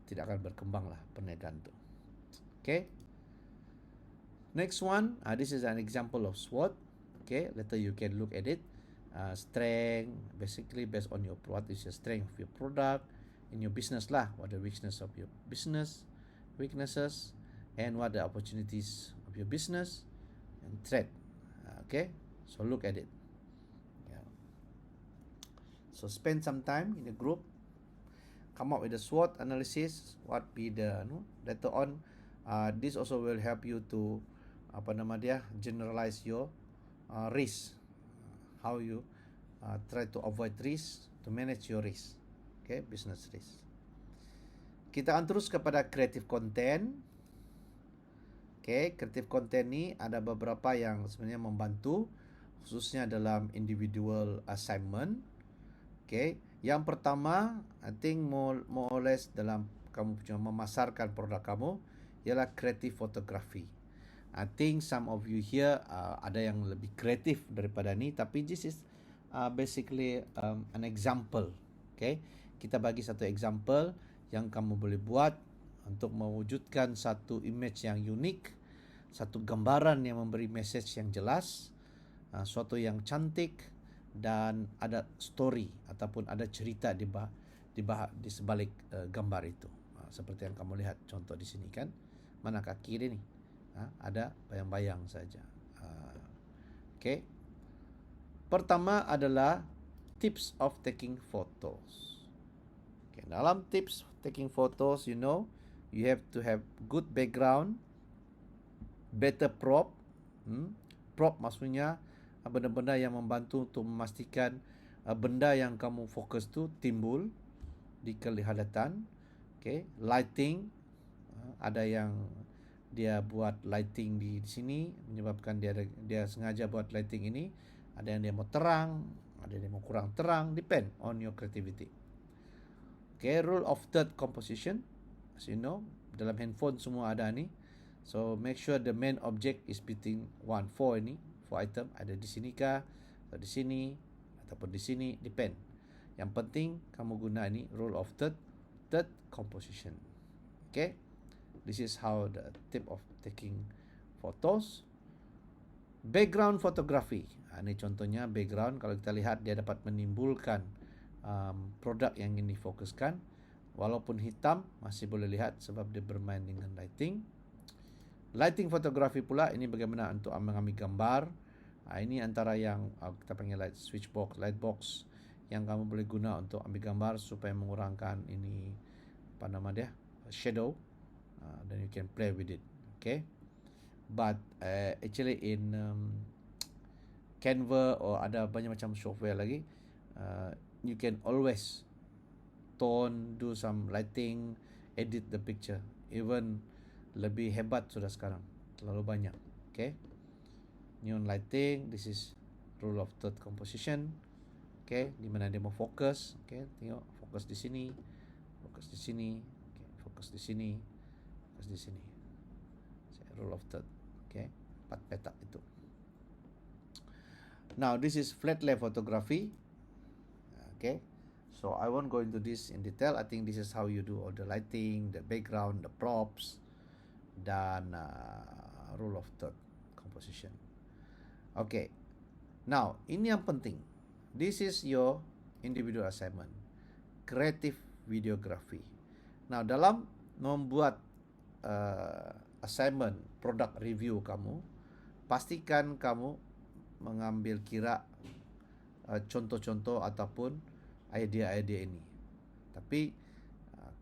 tidak akan berkembang lah perniagaan itu. Okay? Next one, this is an example of SWOT. Okay, later you can look at it. Strength, basically based on what is your strength of your product in your business lah. What the weakness of your business, weaknesses, and what the opportunities of your business, and threat. Okay, so look at it. Yeah. So spend some time in a group. Come up with a SWOT analysis. What be the later on. This also will help you to generalize your risk, how you try to avoid risk, to manage your risk, okay, business risk. Kita akan terus kepada creative content. Okay, creative content ni ada beberapa yang sebenarnya membantu, khususnya dalam individual assignment. Okay, yang pertama, I think more or less dalam kamu punya memasarkan produk kamu ialah creative photography. I think some of you here ada yang lebih kreatif daripada ni, tapi this is basically an example. Okay, kita bagi satu example yang kamu boleh buat untuk mewujudkan satu image yang unik, satu gambaran yang memberi message yang jelas, suatu yang cantik, dan ada story ataupun ada cerita di sebalik gambar itu. Seperti yang kamu lihat contoh di sini kan, manakah kiri ni? Ada bayang-bayang saja. Okay. Pertama adalah tips of taking photos. Okay, dalam tips taking photos, you have to have good background, better prop. Prop maksudnya benda-benda yang membantu untuk memastikan benda yang kamu fokus tu timbul di kelihatan. Okay, lighting, ada yang dia buat lighting di sini menyebabkan dia sengaja buat lighting ini. Ada yang dia mau terang, ada yang dia mau kurang terang, depend on your creativity. Okay, rule of third composition, as you know, dalam handphone semua ada ni. So make sure the main object is between 4 ini, 4 item ada di sini kah, atau di sini ataupun di sini, depend. Yang penting kamu guna ini rule of third composition. Okay, this is how the tip of taking photos. Background photography. Ini contohnya background. Kalau kita lihat dia dapat menimbulkan produk yang ingin difokuskan. Walaupun hitam masih boleh lihat sebab dia bermain dengan lighting. Lighting photography pula, ini bagaimana untuk mengambil gambar. Ini antara yang kita panggil switch box, light box yang kamu boleh guna untuk ambil gambar supaya mengurangkan ini shadow. Then you can play with it. Okay, but actually in Canva or ada banyak macam software lagi, you can always tone, do some lighting, edit the picture. Even lebih hebat sudah sekarang, terlalu banyak. Okay, neon lighting, this is rule of third composition. Okay, di mana dia mau fokus. Okay, tengok fokus di sini, fokus di sini, okay, fokus di sini, fokus di sini. Rule of third. Okay, 4 petak itu. Now this is flat lay photography. Okay, so I won't go into this in detail. I think this is how you do all the lighting, the background, the props, dan rule of third composition. Okay, now ini yang penting. This is your individual assignment, creative videography. Now dalam membuat assignment product review kamu, pastikan kamu mengambil kira contoh-contoh ataupun idea-idea ini. Tapi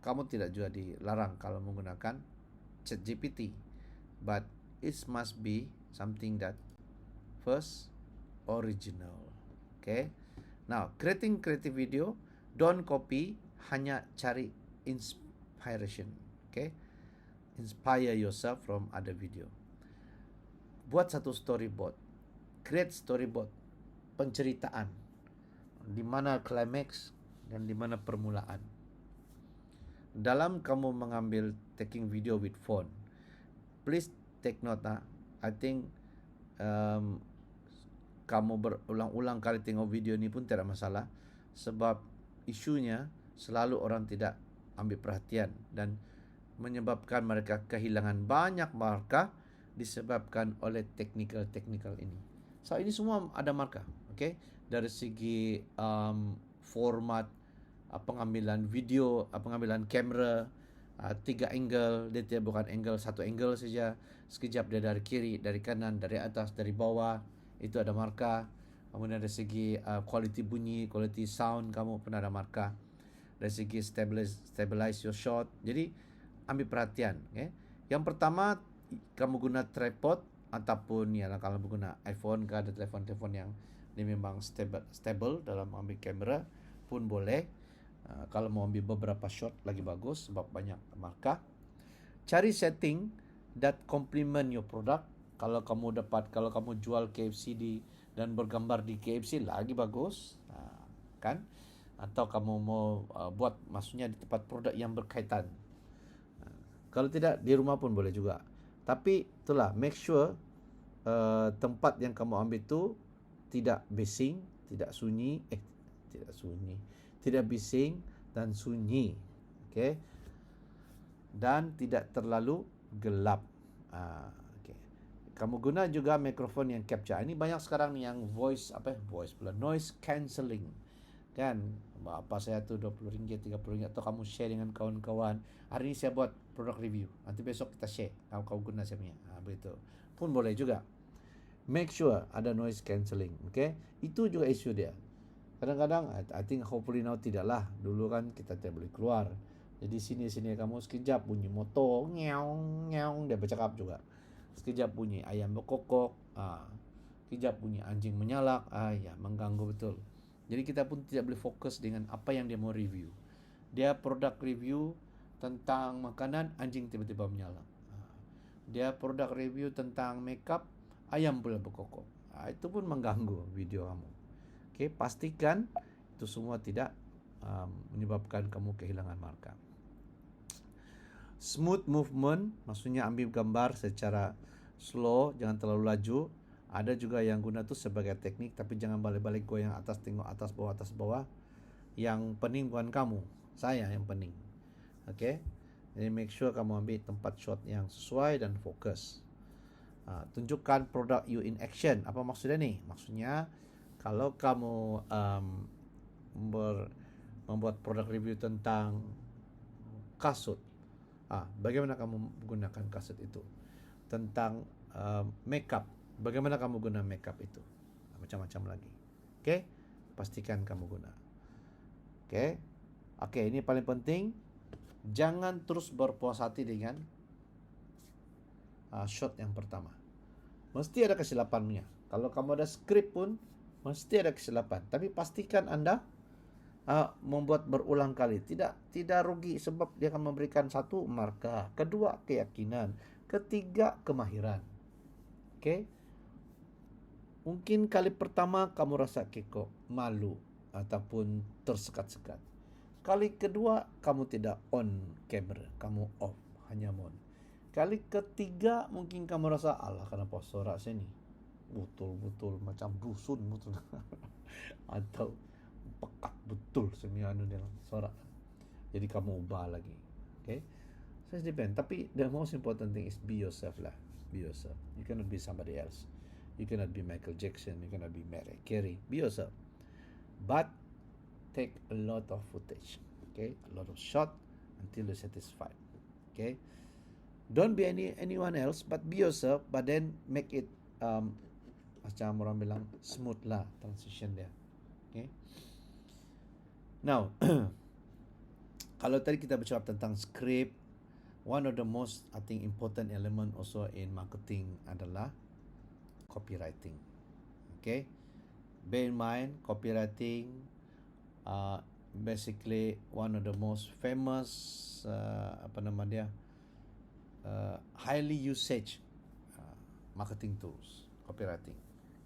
kamu tidak juga dilarang kalau menggunakan ChatGPT, but it must be something that first original. Okay, now creating creative video, don't copy, hanya cari inspiration. Okay, inspire yourself from other video. Buat satu storyboard, create storyboard penceritaan, di mana climax dan di mana permulaan. Dalam kamu mengambil taking video with phone, please take note. I think kamu berulang-ulang kali tengok video ni pun tidak masalah, sebab isunya selalu orang tidak ambil perhatian dan menyebabkan mereka kehilangan banyak markah disebabkan oleh teknikal ini. So ini semua ada markah, okay? Dari segi format pengambilan video, pengambilan kamera, 3 angle, dia tidak bukan angle, satu angle saja. Sekejap dia dari kiri, dari kanan, dari atas, dari bawah, itu ada markah. Kemudian dari segi quality bunyi, quality sound, kamu pun ada markah. Dari segi stabilize your shot. Jadi ambil perhatian, okay? Yang pertama, kamu guna tripod ataupun kalau guna iPhone, ada telefon yang dia memang stable dalam ambil kamera pun boleh. Kalau mau ambil beberapa shot lagi bagus sebab banyak markah. Cari setting that complement your product. Kalau kamu jual KFC dan bergambar di KFC lagi bagus, kan? Atau kamu mau buat maksudnya di tempat produk yang berkaitan. Kalau tidak di rumah pun boleh juga. Tapi itulah, make sure tempat yang kamu ambil tu tidak bising, tidak bising dan sunyi, okay? Dan tidak terlalu gelap. Okay. Kamu guna juga mikrofon yang capture. Ini banyak sekarang yang noise cancelling, kan? Apa saya tu RM20, RM30, atau kamu share dengan kawan-kawan. Hari ini saya buat product review, nanti besok kita share. Kau guna saya punya, begitu pun boleh juga. Make sure ada noise cancelling, okay? Itu juga isu dia. Kadang-kadang, I think hopefully now tidaklah. Dulu kan kita tidak boleh keluar. Jadi sini kamu sekejap bunyi motor, ngeong, dia bercakap juga. Sekejap bunyi ayam berkokok, sekejap bunyi anjing menyalak, mengganggu betul. Jadi kita pun tidak boleh fokus dengan apa yang dia mau review. Dia produk review tentang makanan, anjing tiba-tiba menyalak. Dia produk review tentang makeup, ayam pula berkokok. Itu pun mengganggu video kamu. Okay, pastikan itu semua tidak menyebabkan kamu kehilangan markah. Smooth movement, maksudnya ambil gambar secara slow, jangan terlalu laju. Ada juga yang guna tu sebagai teknik, tapi jangan balik-balik goyang atas tengok atas bawah. Yang penting bukan kamu, saya yang penting. Okay, jadi make sure kamu ambil tempat shot yang sesuai dan fokus. Tunjukkan produk you in action. Apa maksudnya ni? Maksudnya kalau kamu membuat produk review tentang kasut, bagaimana kamu menggunakan kasut itu? Tentang makeup, bagaimana kamu guna makeup itu? Macam-macam lagi. Okay? Pastikan kamu guna. Okay? Ini paling penting. Jangan terus berpuas hati dengan shot yang pertama. Mesti ada kesilapannya. Kalau kamu ada skrip pun mesti ada kesilapan. Tapi pastikan Anda membuat berulang kali. Tidak rugi sebab dia akan memberikan satu, markah. Kedua, keyakinan. Ketiga, kemahiran. Okay? Mungkin kali pertama kamu rasa kekok, malu ataupun tersekat-sekat. Kali kedua kamu tidak on kamera, kamu off, hanya on. Kali ketiga mungkin kamu rasa, alah kenapa sorak saya ni betul-betul macam dusun betul. Atau pekat betul semianu dalam sorak. Jadi kamu ubah lagi. Okay? So it depends. Tapi the most important thing is be yourself lah. Be yourself. You cannot be somebody else. You cannot be Michael Jackson. You cannot be Mariah Carey. Be yourself. But take a lot of footage. Okay? A lot of shot until you're satisfied. Okay? Don't be anyone else, but be yourself. But then make it macam orang bilang smooth lah transition dia. Okay? Now, kalau tadi kita bercakap tentang script, one of the most I think important element also in marketing adalah copywriting. Okay? Bear in mind, copywriting basically one of the most famous highly usage marketing tools, copywriting.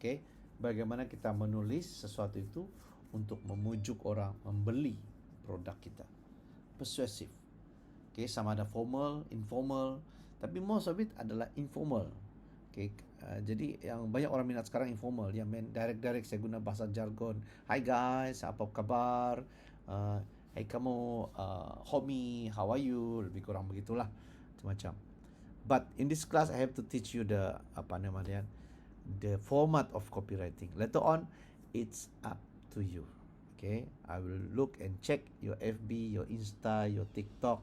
Okay? bagaimana kita menulis sesuatu itu untuk memujuk orang membeli produk kita. Persuasive. Okay, sama ada formal, informal, tapi most of it adalah informal. Okay, jadi yang banyak orang minat sekarang informal, yang main direct saya guna bahasa jargon. Hi guys, apa kabar? Hey kamu, homie, how are you? Lebih kurang begitulah, macam. But in this class I have to teach you the format of copywriting. Later on, it's up to you. Okay, I will look and check your FB, your Insta, your TikTok,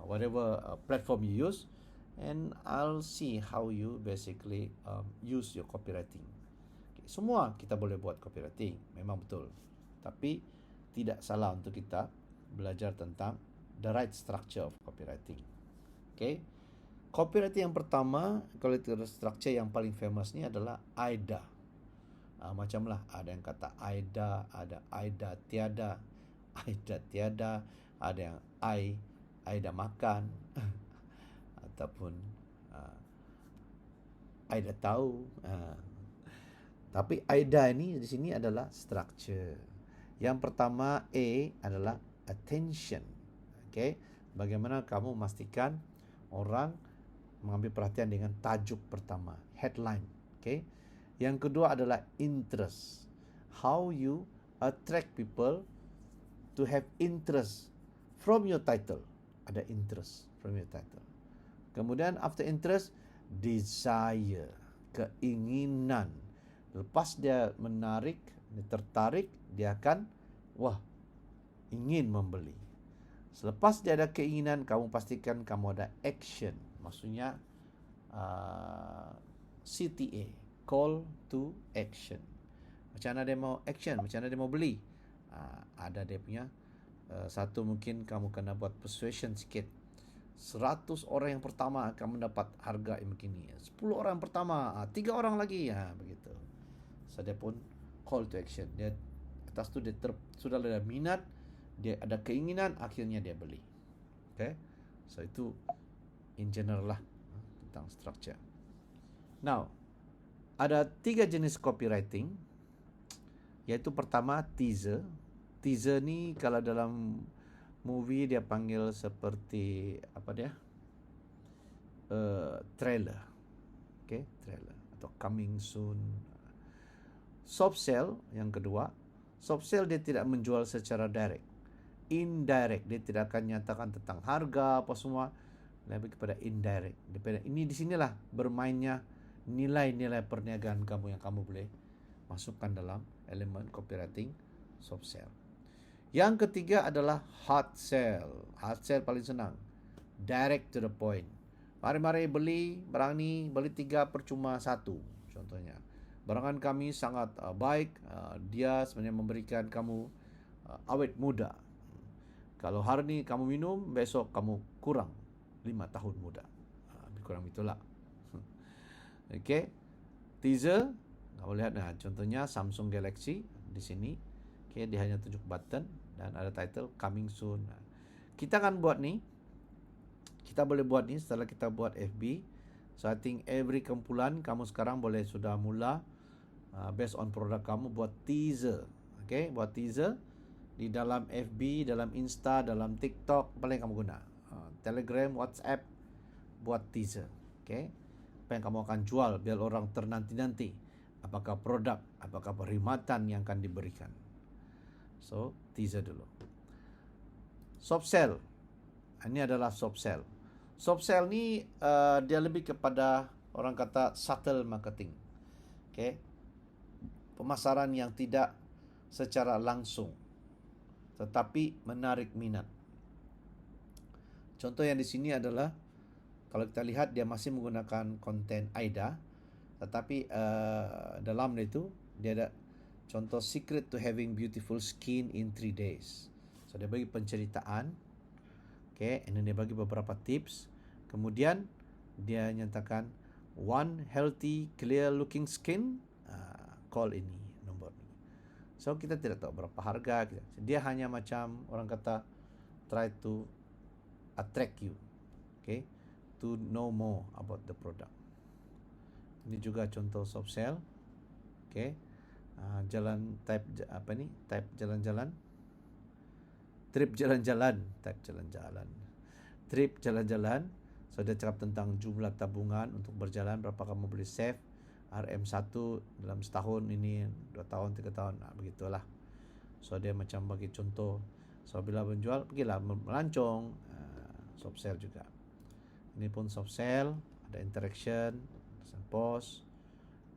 whatever platform you use, and I'll see how you basically use your copywriting. Okay, semua kita boleh buat copywriting, memang betul. Tapi tidak salah untuk kita belajar tentang the right structure of copywriting. Okay, copywriting yang pertama, kalau itu structure yang paling famous ni adalah AIDA. Macam lah, ada yang kata AIDA, ada AIDA tiada, ada yang AIDA makan, ataupun AIDA tahu. Tapi AIDA ini di sini adalah structure. Yang pertama A adalah attention. Okay, bagaimana kamu memastikan orang mengambil perhatian dengan tajuk pertama, headline. Okay. Yang kedua adalah interest. How you attract people to have interest from your title. Ada interest from your title. Kemudian after interest, desire, keinginan. Lepas dia menarik, dia tertarik, dia akan ingin membeli. Selepas dia ada keinginan, kamu pastikan kamu ada action. Maksudnya CTA, call to action. Macam mana dia mau action, macam mana dia mau beli. Ada dia punya satu, mungkin kamu kena buat persuasion sikit. 100 orang yang pertama akan mendapat harga yang begini. 10 orang pertama, 3 orang lagi, begitu. So dia pun call to action. Dia atas tu dia sudah ada minat, dia ada keinginan, akhirnya dia beli. Okay, so itu in general lah tentang structure. Now, ada 3 jenis copywriting, iaitu pertama teaser. Teaser ni kalau dalam movie dia panggil seperti trailer. Okay, trailer atau coming soon. Soft sell yang kedua. Soft sell dia tidak menjual secara direct. Indirect, dia tidak akan nyatakan tentang harga apa semua, lebih kepada indirect. Ini di sinilah bermainnya nilai-nilai perniagaan kamu yang kamu boleh masukkan dalam elemen copywriting soft sell. Yang ketiga adalah hard sell. Hard sell paling senang. Direct to the point. Mari-mari beli barang ni, beli 3 percuma 1 contohnya. Barangan kami sangat baik, dia sebenarnya memberikan kamu awet muda. Kalau hari ni kamu minum, besok kamu kurang 5 tahun muda. Lebih kurang itulah. Okay, teaser, kamu lihat contohnya Samsung Galaxy di sini. Okay, dia hanya tunjuk button dan ada title coming soon. Kita akan buat ni. Kita boleh buat ni setelah kita buat FB. So I think every kumpulan kamu sekarang boleh sudah mula based on produk kamu buat teaser. Okay, buat teaser di dalam FB, dalam Insta, dalam TikTok, paling kamu guna. Telegram, WhatsApp, buat teaser. Okay, apa yang kamu akan jual biar orang ternanti-nanti. Apakah produk, apakah perkhidmatan yang akan diberikan. So, teaser dulu. Soft sell. Ini adalah soft sell. Soft sell ni dia lebih kepada orang kata subtle marketing. Okay, pemasaran yang tidak secara langsung tetapi menarik minat. Contoh yang di sini adalah, kalau kita lihat dia masih menggunakan konten AIDA, tetapi dalam itu dia ada contoh secret to having beautiful skin in 3 days. So dia bagi penceritaan, okay, and then dia bagi beberapa tips. Kemudian dia nyatakan one healthy clear looking skin, call ini nombor ini. So kita tidak tahu berapa harga, dia hanya macam orang kata try to attract you, okay, to know more about the product. Ini juga contoh soft sell. Okay, jalan type apa ni? Type jalan-jalan. Trip jalan-jalan, type jalan-jalan. Trip jalan-jalan. So dia cakap tentang jumlah tabungan untuk berjalan, berapa kamu boleh save RM1 dalam setahun ini, 2 tahun, 3 tahun, begitulah. So dia macam bagi contoh. So bila menjual, pergilah melancong, soft sell juga. Ini pun soft sell, ada interaction, post,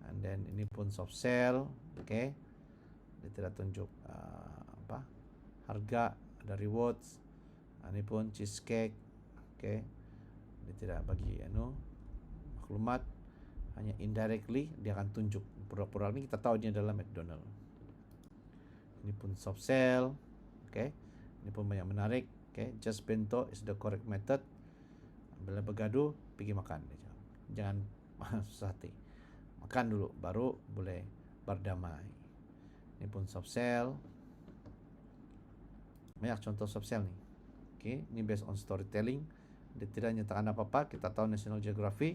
and then ini pun soft sell, okay. Dia tidak tunjuk harga, ada rewards. Ini pun cheesecake, okay. Dia tidak bagi maklumat, hanya indirectly dia akan tunjuk. Pura-pura ni kita tahu ini adalah McDonald. Ini pun soft sell, okay. Ini pun banyak menarik, okay. Just bento is the correct method. Bila bergaduh, pergi makan. Jangan susah hati. Makan dulu, baru boleh berdamai. Ini pun soft sell. Banyak contoh soft sell ni. Okay. Ini based on storytelling. Dia tidak nyatakan apa-apa. Kita tahu National Geographic,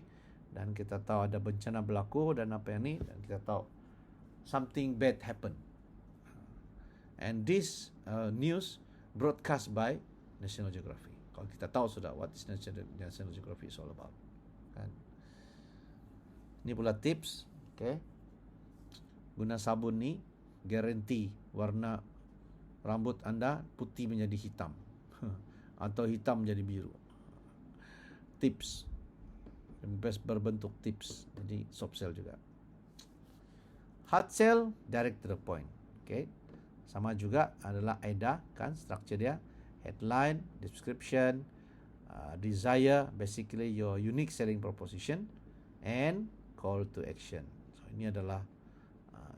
dan kita tahu ada bencana berlaku dan apa yang ni, dan kita tahu something bad happen. And this news broadcast by National Geographic. Kalau kita tahu sudah what is National Geographic is all about, kan? Ini pula tips, okay. Guna sabun ni guarantee warna rambut anda putih menjadi hitam atau hitam menjadi biru. Tips best berbentuk tips, jadi soft sell juga. Hard sell, direct to the point, okay. Sama juga adalah AIDA, kan, structure dia headline, description, desire, basically your unique selling proposition, and call to action. So ini adalah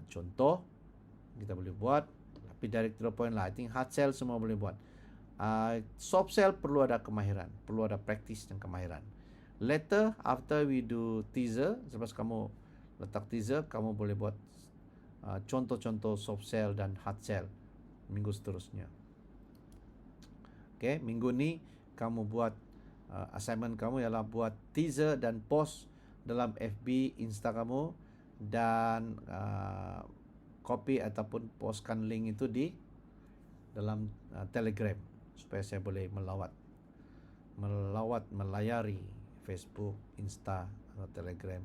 contoh kita boleh buat, tapi direct to the point lah. I think hard sell semua boleh buat. Soft sell perlu ada kemahiran, perlu ada practice dan kemahiran. Later, after we do teaser, selepas kamu letak teaser, kamu boleh buat contoh-contoh soft sell dan hard sell minggu seterusnya. Okay, minggu ni kamu buat assignment kamu ialah buat teaser dan post dalam FB, Insta kamu, dan copy ataupun postkan link itu di dalam Telegram supaya saya boleh melayari Facebook, Insta, atau Telegram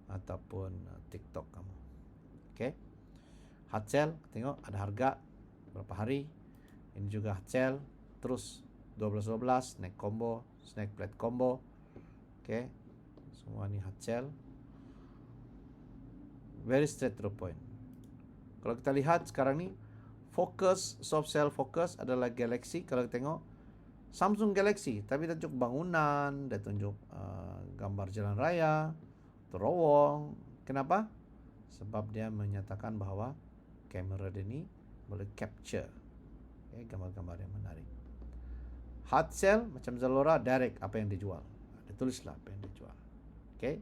ataupun TikTok kamu. Okay. Hard sell, tengok ada harga berapa hari. Ini juga hard sell. Terus 12-12, snack combo, snack plate combo. Okay. Semua ni hard sell. Very straight to the point. Kalau kita lihat sekarang ni, fokus, soft sell fokus adalah Galaxy. Kalau kita tengok Samsung Galaxy, tapi dia tunjuk bangunan, dia tunjuk gambar jalan raya, terowong. Kenapa? Sebab dia menyatakan bahawa kamera dia ni boleh capture gambar-gambar yang menarik. Hard sell macam Zalora, direct apa yang dijual. Dia tulislah apa yang dijual. Okay.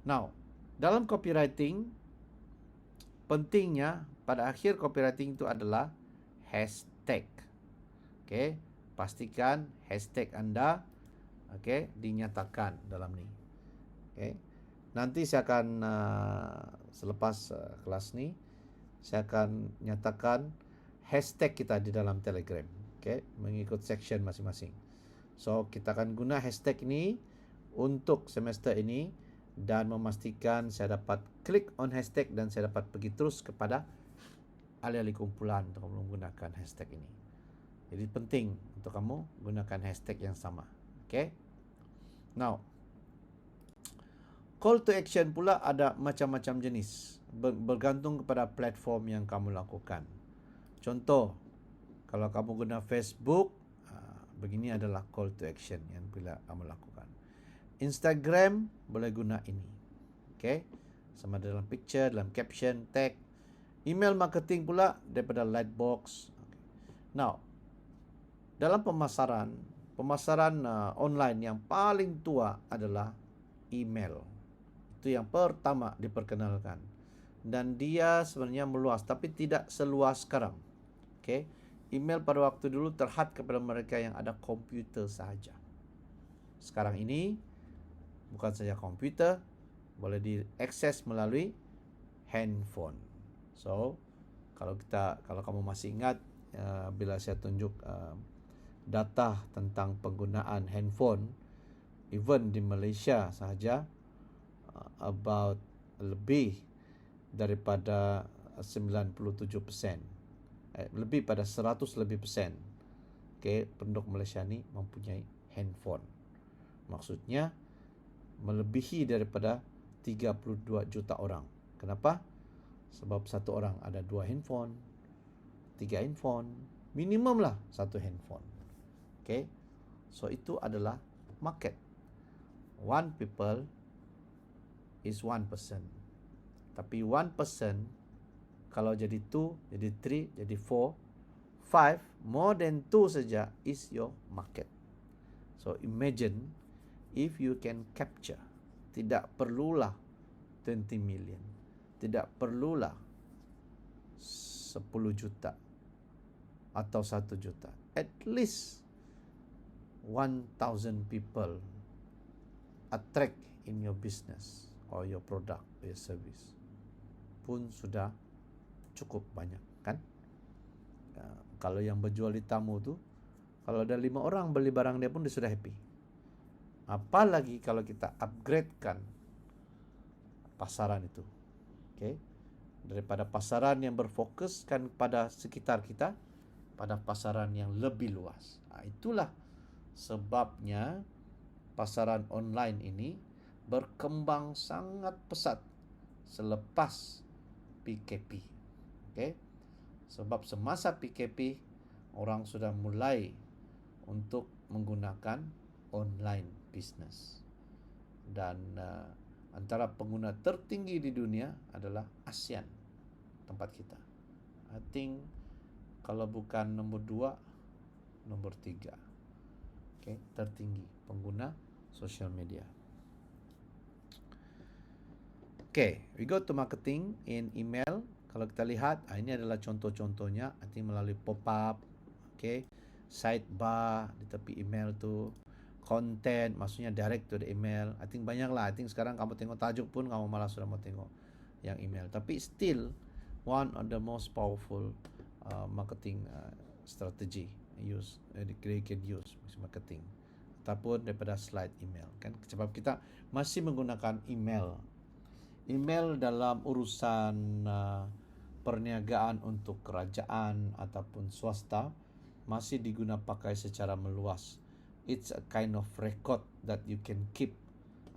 Now, dalam copywriting, pentingnya pada akhir copywriting itu adalah hashtag. Okay. Pastikan hashtag anda dinyatakan dalam ni. Okay. Nanti saya akan selepas kelas ni saya akan nyatakan hashtag kita di dalam Telegram. Okay. Mengikut section masing-masing. So kita akan guna hashtag ini untuk semester ini dan memastikan saya dapat klik on hashtag dan saya dapat pergi terus kepada ahli-ahli kumpulan untuk menggunakan hashtag ini. Jadi penting untuk kamu gunakan hashtag yang sama. Okay. Now, call to action pula ada macam-macam jenis. Bergantung kepada platform yang kamu lakukan. Contoh, kalau kamu guna Facebook, begini adalah call to action yang bila kamu lakukan. Instagram boleh guna ini. Okay. Sama dalam picture, dalam caption, tag. Email marketing pula daripada Lightbox. Okay. Now, dalam pemasaran online yang paling tua adalah email. Itu yang pertama diperkenalkan. Dan dia sebenarnya meluas, tapi tidak seluas sekarang. Okay. Email pada waktu dulu terhad kepada mereka yang ada komputer sahaja. Sekarang ini, bukan saja komputer, boleh diakses melalui handphone. So kalau kamu masih ingat bila saya tunjuk data tentang penggunaan handphone, even di Malaysia sahaja about lebih daripada 97%, lebih pada 100 lebih persen, penduduk Malaysia ni mempunyai handphone. Maksudnya melebihi daripada 32 juta orang. Kenapa? Sebab satu orang ada 2 handphone, 3 handphone, minimum lah 1 handphone. So itu adalah market. One people is 1 person. Tapi 1 person kalau jadi 2, jadi 3, jadi 4, 5, more than 2 saja is your market. So imagine if you can capture, tidak perlulah 20 million, tidak perlulah 10 juta atau 1 juta, at least 1,000 people attract in your business or your product or your service pun sudah cukup banyak, kan? Kalau yang berjual di tamu tu, kalau ada 5 orang beli barang dia pun dia sudah happy. Apalagi kalau kita upgradekan pasaran itu, daripada pasaran yang berfokuskan pada sekitar kita pada pasaran yang lebih luas. Itulah sebabnya pasaran online ini berkembang sangat pesat selepas PKP. Sebab semasa PKP orang sudah mulai untuk menggunakan online business. Dan antara pengguna tertinggi di dunia adalah ASEAN, tempat kita. I think kalau bukan nombor 2, nombor 3. Tertinggi pengguna social media. We go to marketing in email. Kalau kita lihat, ini adalah contoh-contohnya. I think melalui pop-up, sidebar di tepi email tu, content, maksudnya direct to the email. I think banyak lah. I think sekarang kamu tengok tajuk pun kamu malah sudah mau tengok yang email. Tapi still one of the most powerful marketing strategy they can use marketing, ataupun daripada slide email, kan? Sebab kita masih menggunakan email dalam urusan perniagaan untuk kerajaan ataupun swasta masih diguna pakai secara meluas. It's a kind of record that you can keep,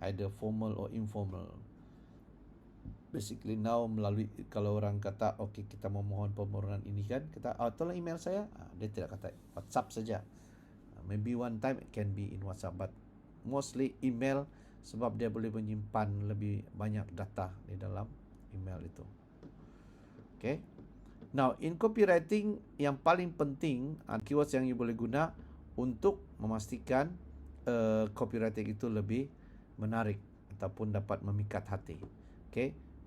either formal or informal. Basically now melalui, kalau orang kata kita mau mohon permohonan ini, kan, kita tolong email saya, dia tidak kata WhatsApp saja. Maybe one time it can be in WhatsApp, but mostly email, sebab dia boleh menyimpan lebih banyak data di dalam email itu. Now in copywriting, yang paling penting keywords yang you boleh guna untuk memastikan copywriting itu lebih menarik ataupun dapat memikat hati.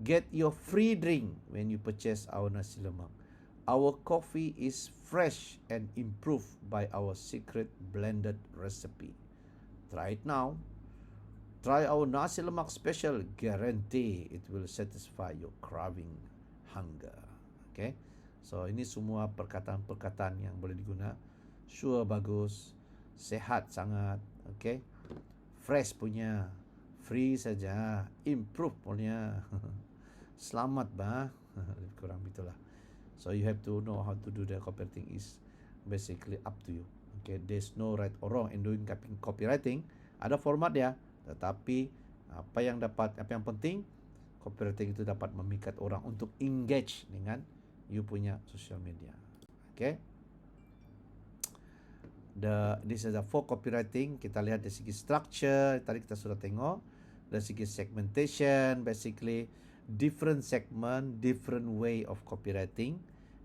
Get your free drink when you purchase our nasi lemak. Our coffee is fresh and improved by our secret blended recipe. Try it now. Try our nasi lemak special. Guarantee it will satisfy your craving hunger. So ini semua perkataan-perkataan yang boleh diguna. Sure bagus, sehat sangat, fresh punya, free saja, improve punya. Selamat bah. Kurang begitulah. So you have to know how to do the copywriting is basically up to you. There's no right or wrong in doing copywriting. Ada format dia, tetapi apa yang penting copywriting itu dapat memikat orang untuk engage dengan you punya social media. This is the for copywriting. Kita lihat dari segi structure, tadi kita sudah tengok. Dari segi segmentation, basically different segment, different way of copywriting,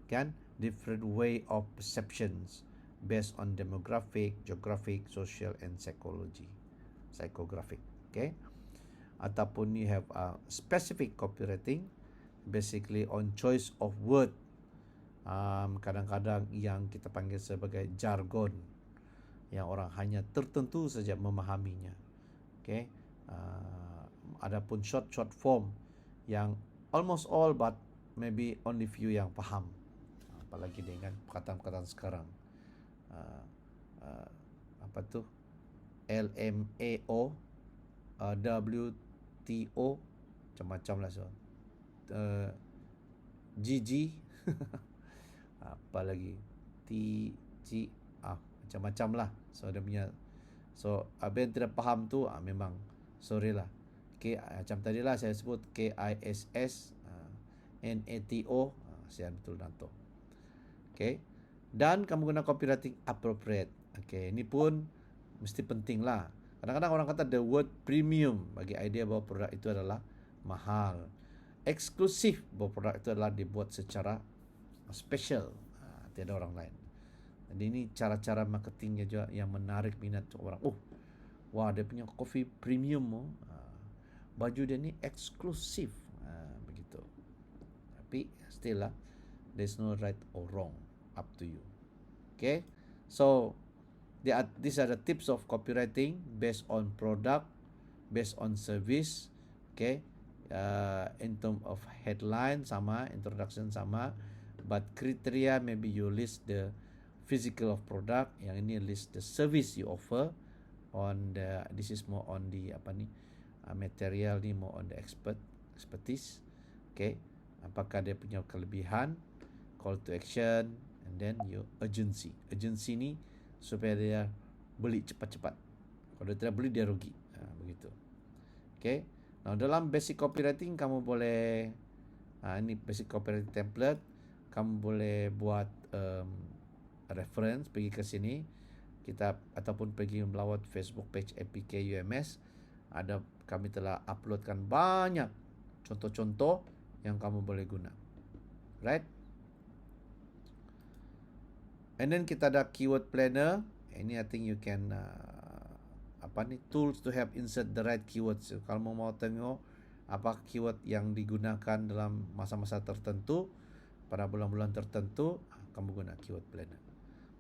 kan? Different way of perceptions based on demographic, geographic, social and psychographic. Ataupun you have specific copywriting, basically on choice of word. Kadang-kadang yang kita panggil sebagai jargon, yang orang hanya tertentu saja memahaminya. Adapun short form yang almost all but maybe only few yang faham. Apalagi dengan perkataan-perkataan sekarang. Apa tu? LMAO, WTO, macam-macam lah so. GG, apa lagi? TG, macam-macam lah. So dia punya, so apa yang tidak faham tu memang sorry lah. Macam tadi lah saya sebut KISS, NATO, saya betul nanto. Okay. Dan kamu guna copywriting appropriate. Okay, ini pun mesti penting lah. Kadang-kadang orang kata the word premium bagi idea bahawa produk itu adalah mahal. Eksklusif bahawa produk itu adalah dibuat secara special, tiada orang lain. Jadi ini cara-cara marketingnya juga yang menarik minat orang. Wah, dia punya kopi premium, baju dia ni eksklusif, begitu. Tapi still lah, there's no right or wrong, up to you. Okay, so these are the tips of copywriting based on product, based on service. Okay, in terms of headline sama, introduction sama, but criteria maybe you list the physical of product, yang ini list the service you offer. On the, this is more on the material ni, more on the expertise. Okay, apakah dia punya kelebihan, call to action, and then your urgency ni supaya dia beli cepat-cepat. Kalau dia tidak beli, dia rugi, begitu. Okay, now dalam basic copywriting kamu boleh, ini basic copywriting template, kamu boleh buat reference, pergi ke sini kita, ataupun pergi melawat Facebook page APK UMS. Ada, kami telah uploadkan banyak contoh-contoh yang kamu boleh guna, right? And then kita ada keyword planner. Ini I think you can tools to help insert the right keywords. Kalau mau tengok apa keyword yang digunakan dalam masa-masa tertentu, pada bulan-bulan tertentu, kamu guna keyword planner.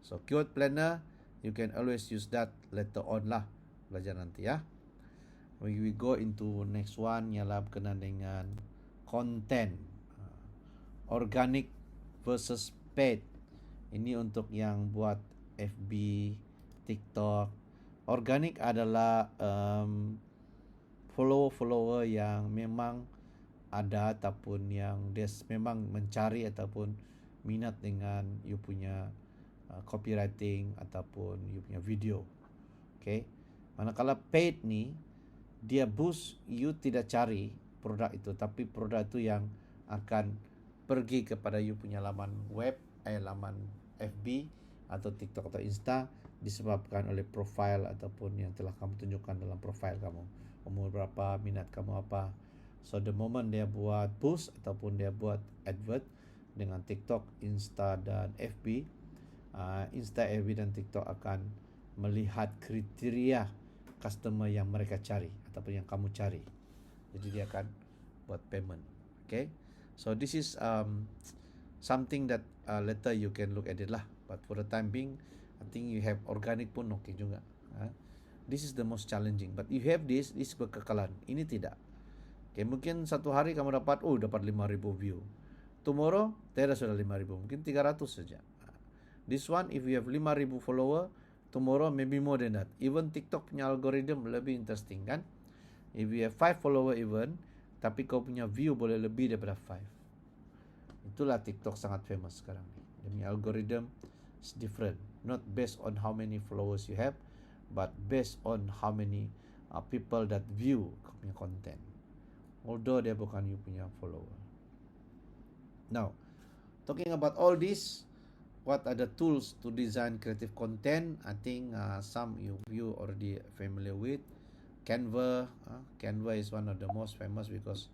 So keyword planner, you can always use that later on lah, belajar nanti ya. We go into next one, ialah berkenaan dengan content, organic versus paid. Ini untuk yang buat FB, TikTok. Organic adalah follower yang memang ada, ataupun yang dia memang mencari ataupun minat dengan you punya copywriting ataupun you punya video. Okay. Manakala paid ni, dia boost you tidak cari produk itu, tapi produk itu yang akan pergi kepada you punya laman web, laman FB atau TikTok atau Insta, disebabkan oleh profile ataupun yang telah kamu tunjukkan dalam profile kamu. Umur berapa, minat kamu apa. So the moment dia buat boost ataupun dia buat advert dengan TikTok, Insta dan FB, Insta, FB dan TikTok akan melihat kriteria customer yang mereka cari ataupun yang kamu cari. Jadi dia akan buat payment. Okay, so this is something that later you can look at it lah. But for the time being, I think you have organic pun okay juga. This is the most challenging. But you have this berkekalan. Ini tidak. Okay, mungkin satu hari kamu dapat 5,000 view. Tomorrow, tidak sudah 5,000. Mungkin 300 saja. This one, if you have 5,000 follower, tomorrow maybe more than that. Even TikTok punya algorithm lebih interesting kan. If you have 5 follower even, tapi kau punya view boleh lebih daripada 5. Itulah TikTok sangat famous sekarang ni. Dia punya algorithm is different. Not based on how many followers you have, but based on how many people that view kau punya content. Although dia bukan you punya follower. Now, talking about all this, what are the tools to design creative content? I think some you already familiar with. Canva. Canva is one of the most famous because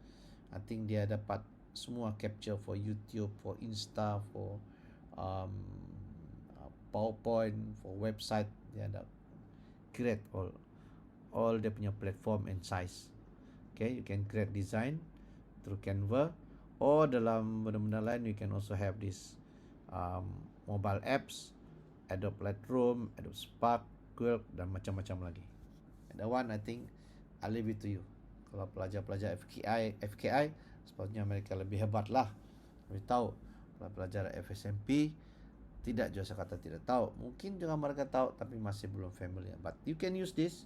I think dia dapat semua capture for YouTube, for Insta, for PowerPoint, for website. Dia ada create all dia punya platform and size. Okay, you can create design through Canva, or dalam benda-benda lain you can also have this mobile apps, Adobe Lightroom, Adobe Spark, Quill, dan macam-macam lagi. And the one I think I leave it to you. Kalau pelajar-pelajar FKI sepatutnya mereka lebih hebat lah Kami tahu pelajar FSMP tidak juga saya kata tidak tahu. Mungkin juga mereka tahu tapi masih belum familiar. But you can use this,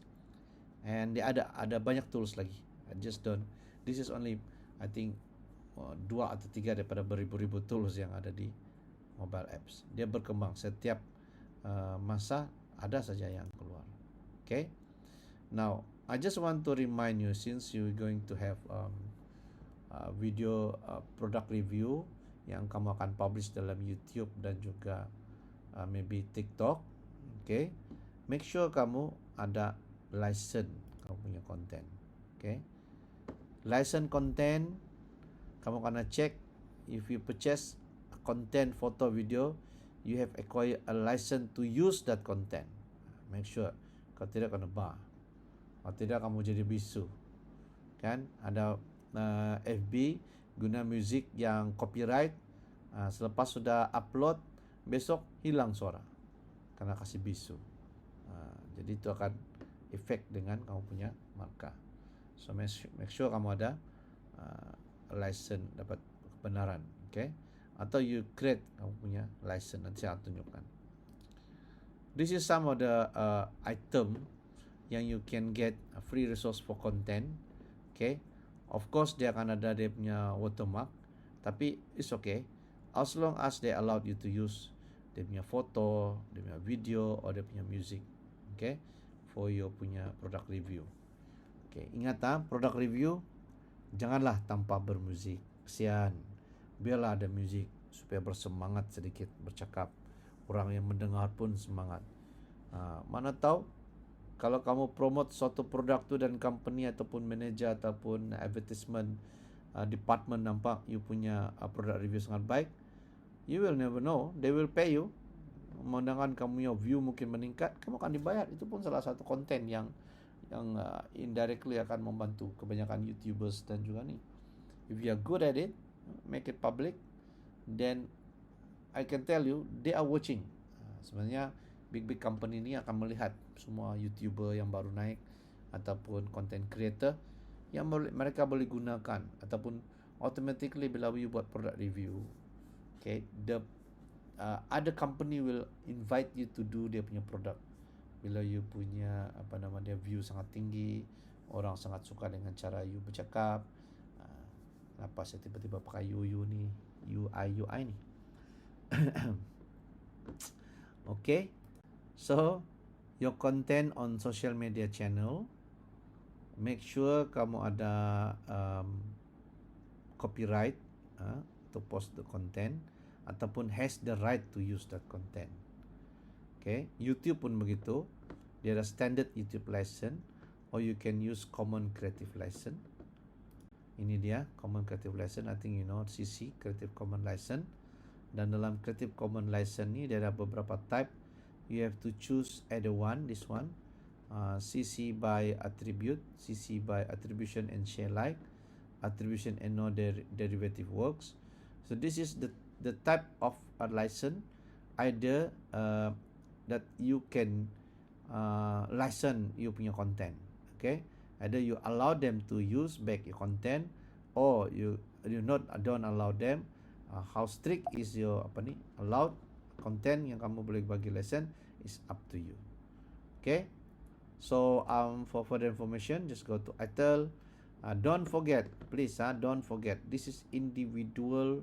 and dia ada banyak tools lagi. Just don't. This is only I think 2 atau 3 daripada beribu-ribu tools yang ada di mobile apps. Dia berkembang setiap masa, ada saja yang keluar. Okay. Now I just want to remind you, since you're going to have video product review yang kamu akan publish dalam YouTube dan juga maybe TikTok, okay, make sure kamu ada license kamu punya konten, okay. License content kamu kena check. If you purchase content photo video, you have acquired a license to use that content. Make sure. Kalau tidak kena bar. Kalau tidak kamu jadi bisu. Kan ada FB guna music yang copyright, selepas sudah upload besok hilang suara karena kasih bisu. Jadi itu akan efek dengan kamu punya markah. So make sure kamu ada license, dapat kebenaran, okay? Atau you create kamu punya license, nanti saya tunjukkan. This is some of the item yang you can get a free resource for content, okay? Of course dia akan ada dia punya watermark, tapi it's okay as long as they allowed you to use dia punya foto, dia punya video, or dia punya music, okay, for your punya product review. Okay, ingat product review janganlah tanpa bermuzik. Kesian. Biarlah ada muzik supaya bersemangat sedikit bercakap. Orang yang mendengar pun semangat. Mana tahu kalau kamu promote suatu produk tu dan company ataupun manager ataupun advertisement department nampak you punya product review sangat baik, you will never know, they will pay you. Mendengar kamu punya view mungkin meningkat, kamu akan dibayar. Itu pun salah satu konten yang indirectly akan membantu kebanyakan YouTubers dan juga ni. If you are good at it, make it public, then I can tell you they are watching. Sebenarnya big company ni akan melihat semua YouTuber yang baru naik ataupun content creator yang mereka boleh gunakan, ataupun automatically bila you buat product review, okay, the other company will invite you to do dia punya product. Bila you punya view sangat tinggi, orang sangat suka dengan cara you bercakap. Kenapa saya tiba-tiba pakai you ni, UI ni. Okay, so your content on social media channel, make sure kamu ada copyright to post the content ataupun has the right to use that content. Okay, YouTube pun begitu. Dia ada standard YouTube license, or you can use common creative license. Ini dia common creative license. I think you know CC, Creative Commons license. Dan dalam Creative Commons license ni dia ada beberapa type. You have to choose either one, this one, CC by attribute, CC by attribution and share like, attribution and no derivative works. So this is the type of a license either that you can license you punya content, okay? Either you allow them to use back your content, or you don't allow them. How strict is your allowed content yang kamu boleh bagi license is up to you, okay? So for further information, just go to ITIL. Don't forget, please, don't forget, this is individual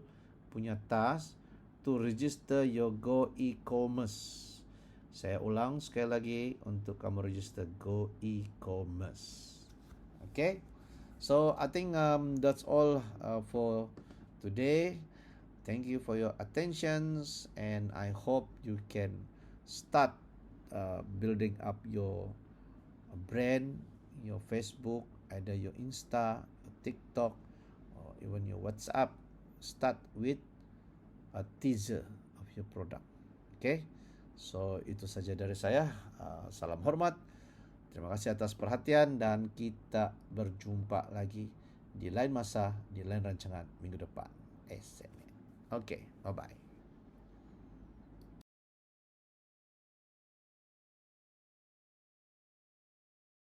punya task to register your Go e-commerce. Saya ulang sekali lagi, untuk kamu register Go e-commerce. Okay, so I think that's all for today. Thank you for your attentions, and I hope you can start building up your brand, your Facebook, either your Insta, your TikTok, or even your WhatsApp. Start with a teaser of your product. Okay, so itu saja dari saya. Salam hormat. Terima kasih atas perhatian, dan kita berjumpa lagi di lain masa, di lain rancangan minggu depan. Okay, bye-bye.